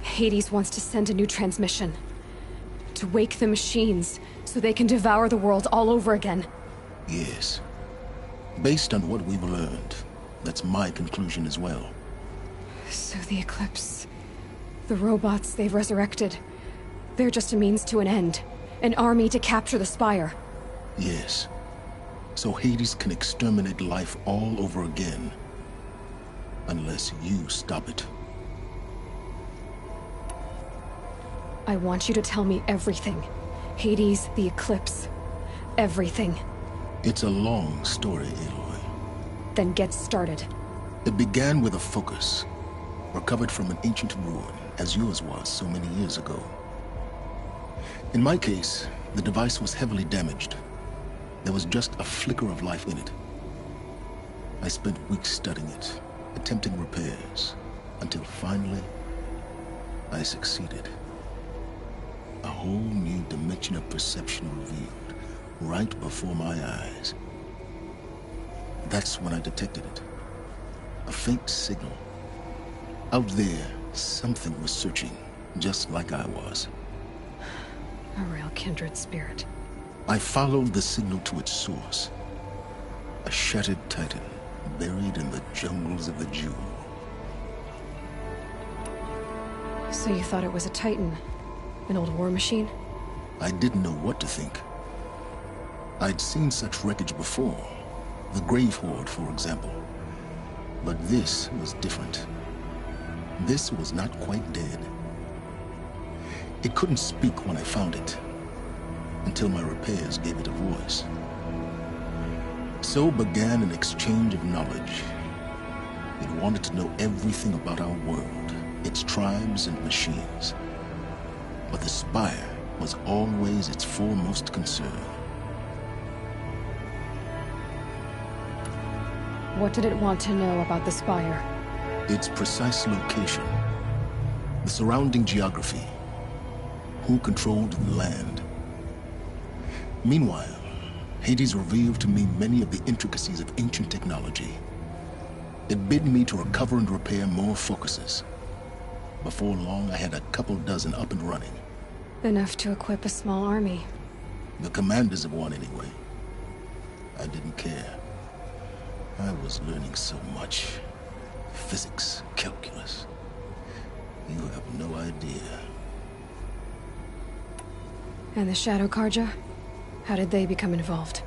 Hades wants to send a new transmission. To wake the machines, so they can devour the world all over again. Yes. Based on what we've learned, that's my conclusion as well. So the Eclipse... the robots they've resurrected... they're just a means to an end. An army to capture the Spire. Yes. So Hades can exterminate life all over again. Unless you stop it. I want you to tell me everything. Hades, the Eclipse. Everything. It's a long story, Aloy. Then get started. It began with a focus. Recovered from an ancient ruin, as yours was so many years ago. In my case, the device was heavily damaged. There was just a flicker of life in it. I spent weeks studying it, attempting repairs, until finally, I succeeded. A whole new dimension of perception revealed, right before my eyes. That's when I detected it. A faint signal. Out there, something was searching, just like I was. A real kindred spirit. I followed the signal to its source. A shattered titan, buried in the jungles of the Jewel. So you thought it was a titan? An old war machine? I didn't know what to think. I'd seen such wreckage before. The Grave Horde, for example. But this was different. This was not quite dead. It couldn't speak when I found it, until my repairs gave it a voice. So began an exchange of knowledge. It wanted to know everything about our world, its tribes and machines. But the Spire was always its foremost concern. What did it want to know about the Spire? Its precise location, the surrounding geography, who controlled the land. Meanwhile, Hades revealed to me many of the intricacies of ancient technology. It bid me to recover and repair more focuses. Before long, I had a couple dozen up and running. Enough to equip a small army. The commanders of one, anyway. I didn't care. I was learning so much. Physics, calculus. You have no idea. And the Shadow Carja? How did they become involved?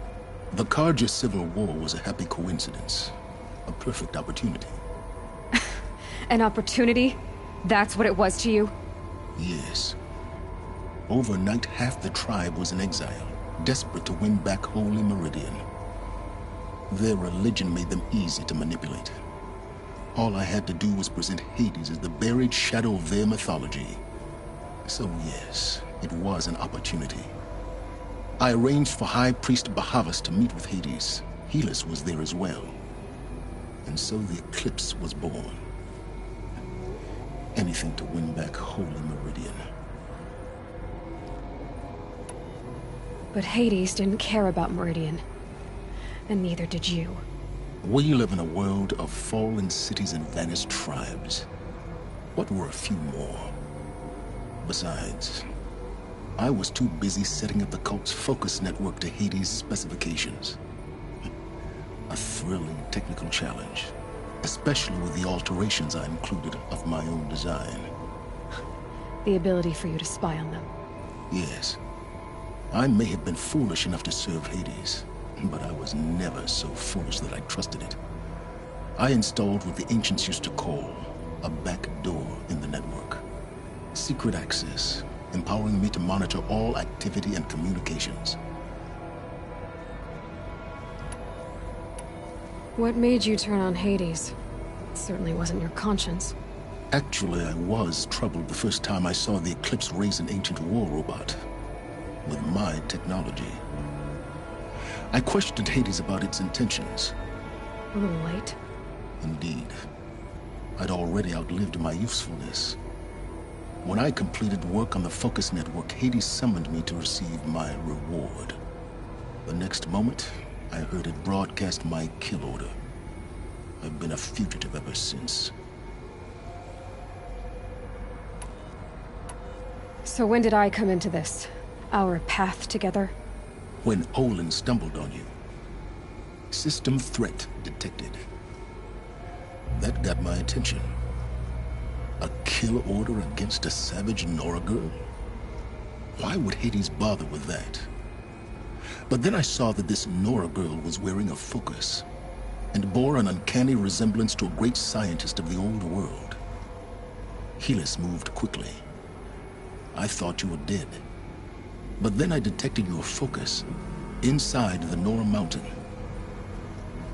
The Carja Civil War was a happy coincidence. A perfect opportunity. An opportunity? That's what it was to you? Yes. Overnight, half the tribe was in exile, desperate to win back Holy Meridian. Their religion made them easy to manipulate. All I had to do was present Hades as the buried shadow of their mythology. So yes, it was an opportunity. I arranged for High Priest Bahavas to meet with Hades. Helis was there as well. And so the Eclipse was born. Anything to win back Holy Meridian. But Hades didn't care about Meridian. And neither did you. We live in a world of fallen cities and vanished tribes. What were a few more? Besides, I was too busy setting up the cult's focus network to Hades' specifications. A thrilling technical challenge, especially with the alterations I included of my own design. The ability for you to spy on them. Yes. I may have been foolish enough to serve Hades, but I was never so foolish that I trusted it. I installed what the ancients used to call a back door in the network. Secret access, empowering me to monitor all activity and communications. What made you turn on Hades? It certainly wasn't your conscience. Actually, I was troubled the first time I saw the Eclipse raise an ancient war robot. With my technology. I questioned Hades about its intentions. A little late. Indeed. I'd already outlived my usefulness. When I completed work on the Focus Network, Hades summoned me to receive my reward. The next moment, I heard it broadcast my kill order. I've been a fugitive ever since. So when did I come into this? Our path together? When Olin stumbled on you. System threat detected. That got my attention. A kill order against a savage Nora girl? Why would Hades bother with that? But then I saw that this Nora girl was wearing a focus, and bore an uncanny resemblance to a great scientist of the old world. Helis moved quickly. I thought you were dead. But then I detected your focus inside the Nora Mountain.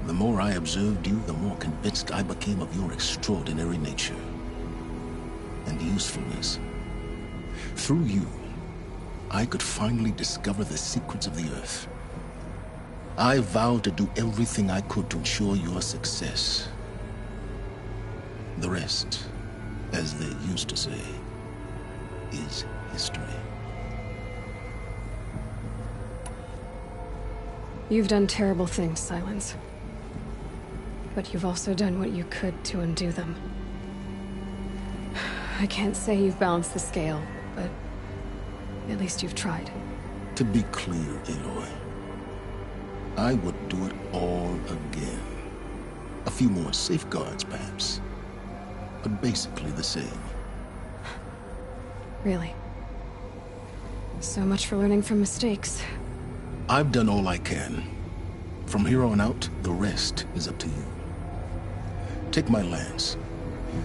The more I observed you, the more convinced I became of your extraordinary nature and usefulness. Through you, I could finally discover the secrets of the Earth. I vowed to do everything I could to ensure your success. The rest, as they used to say, is history. You've done terrible things, Silence. But you've also done what you could to undo them. I can't say you've balanced the scale, but at least you've tried. To be clear, Aloy, I would do it all again. A few more safeguards, perhaps, but basically the same. Really? So much for learning from mistakes. I've done all I can. From here on out, the rest is up to you. Take my lance.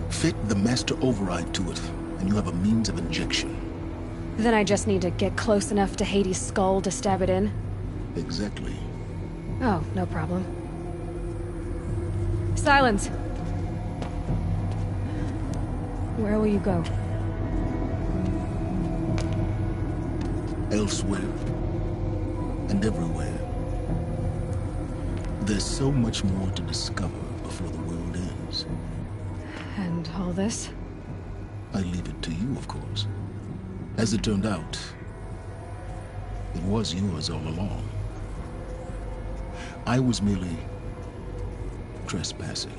Fit the Master Override to it, and you have a means of injection. Then I just need to get close enough to Hades' skull to stab it in? Exactly. Oh, no problem. Silence! Where will you go? Elsewhere. And everywhere. There's so much more to discover before the world ends. And all this? I leave it to you, of course. As it turned out, it was yours all along. I was merely trespassing.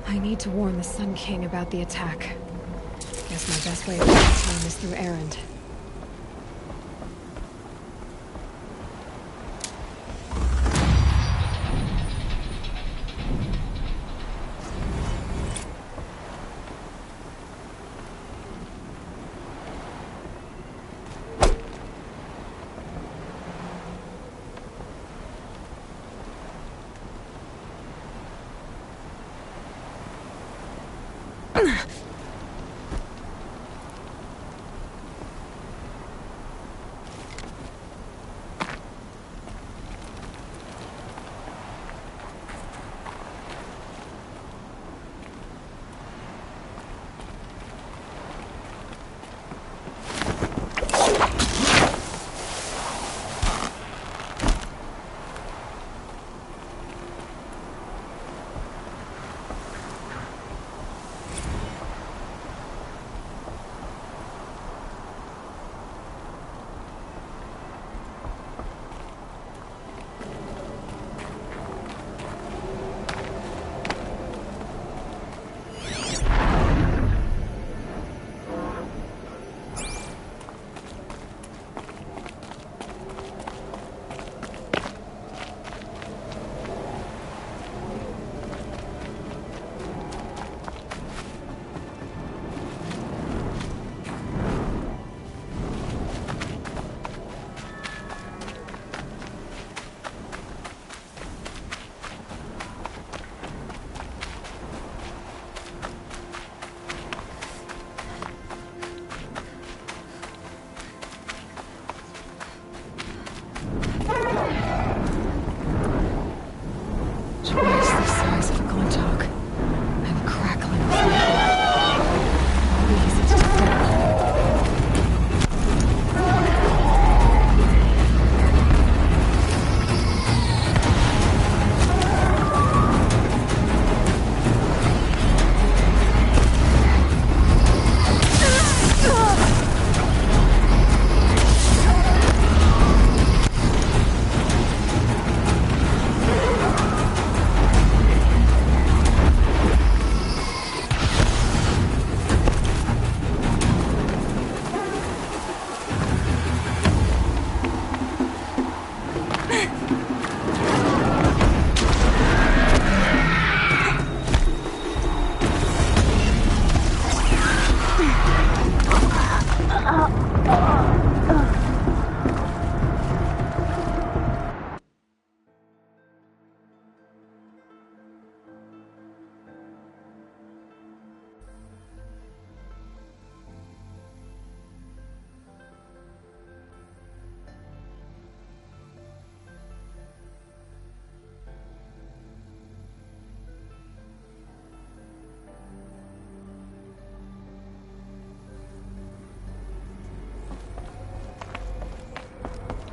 I need to warn the Sun King about the attack. Guess my best way of getting to him is through Erend.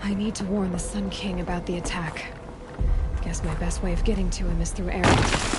I need to warn the Sun King about the attack. Guess my best way of getting to him is through Erend.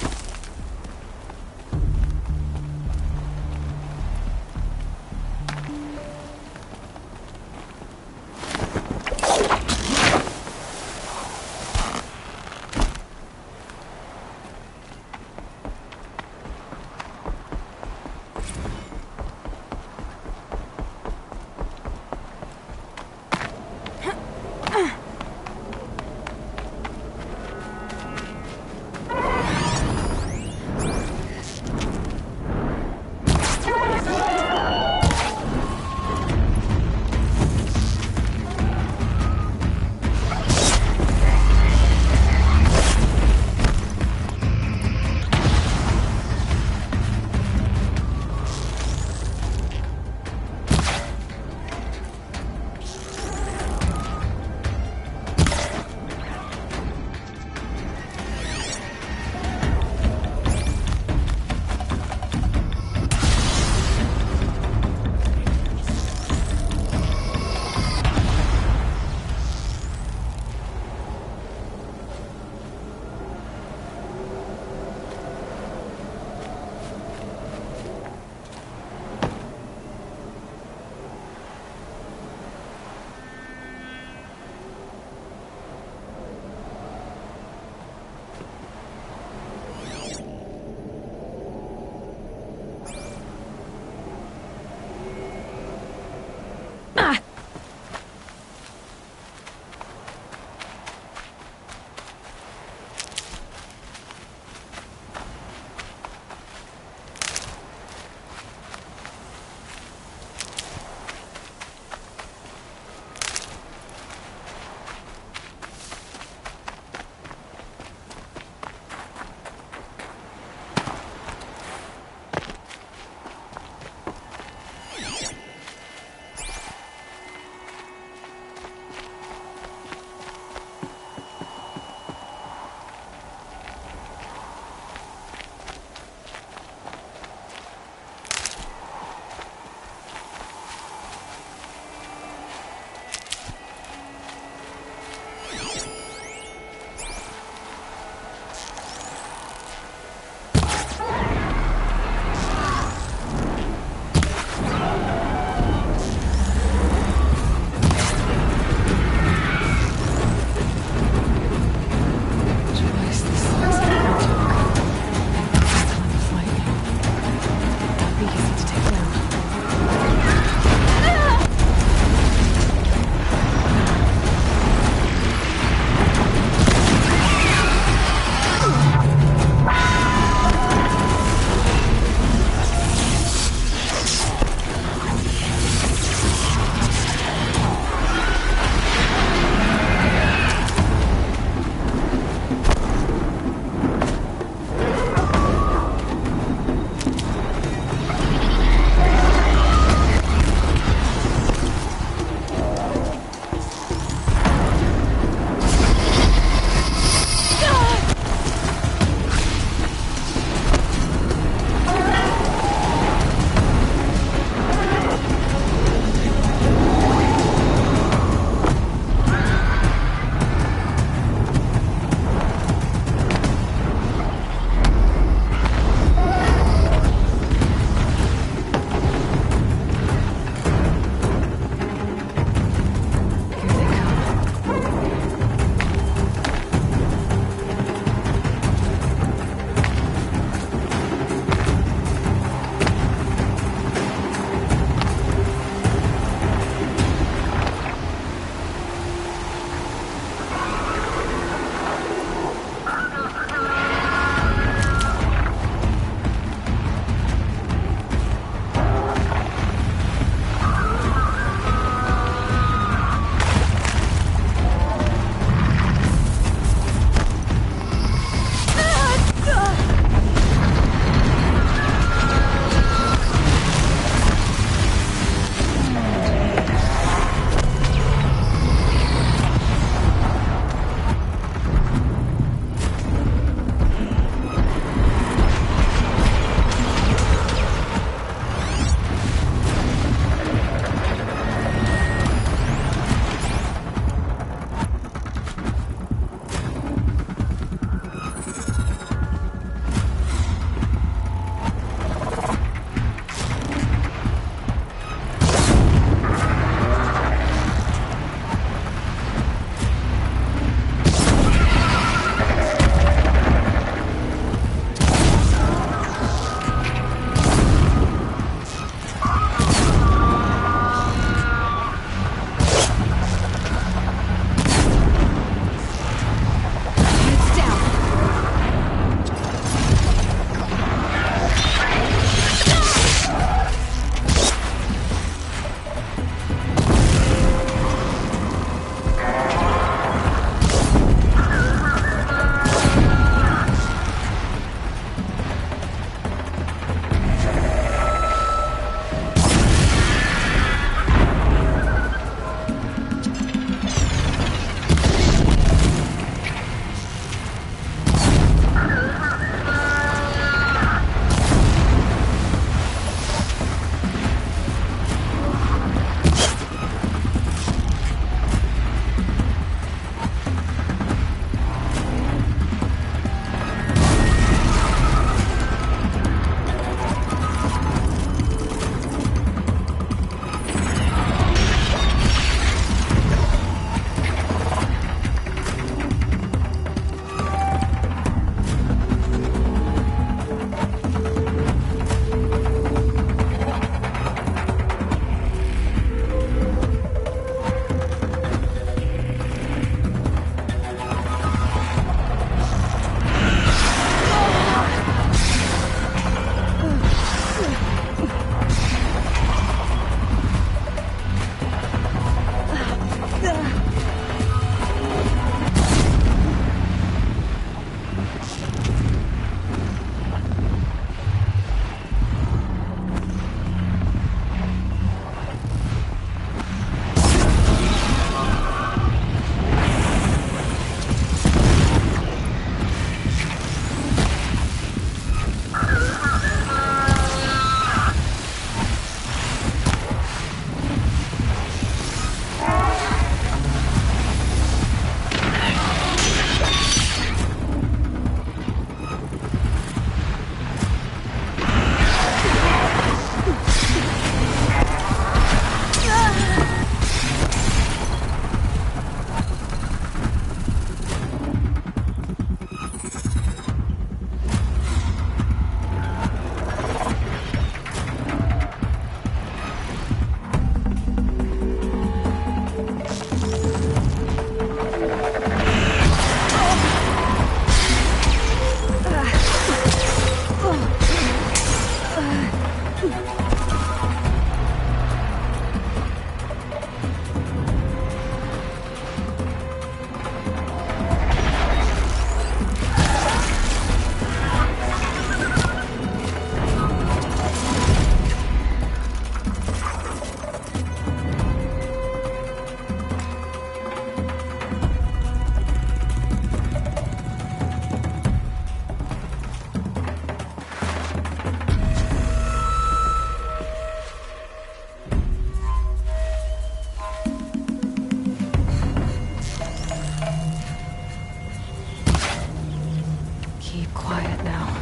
Keep quiet now.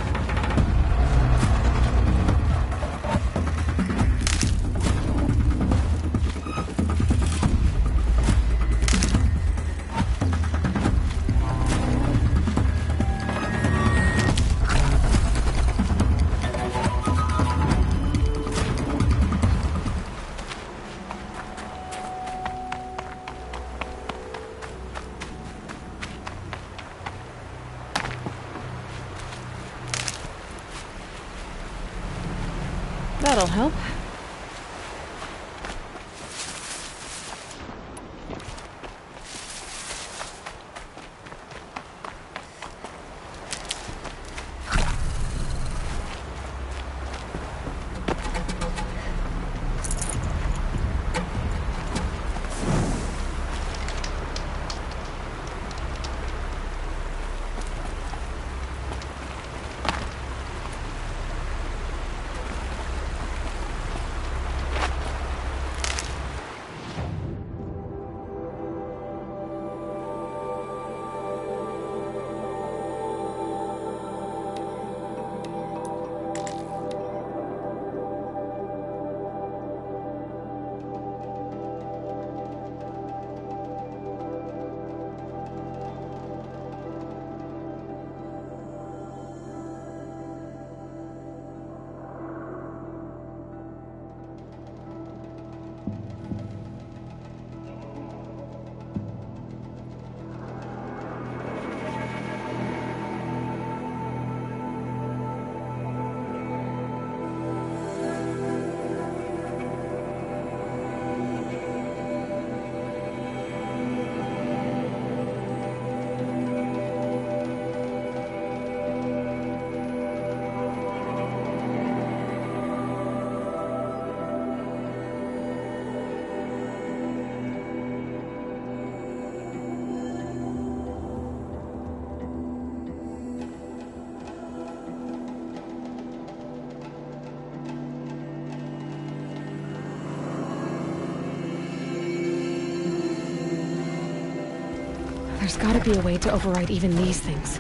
That'll help. There's gotta be a way to override even these things.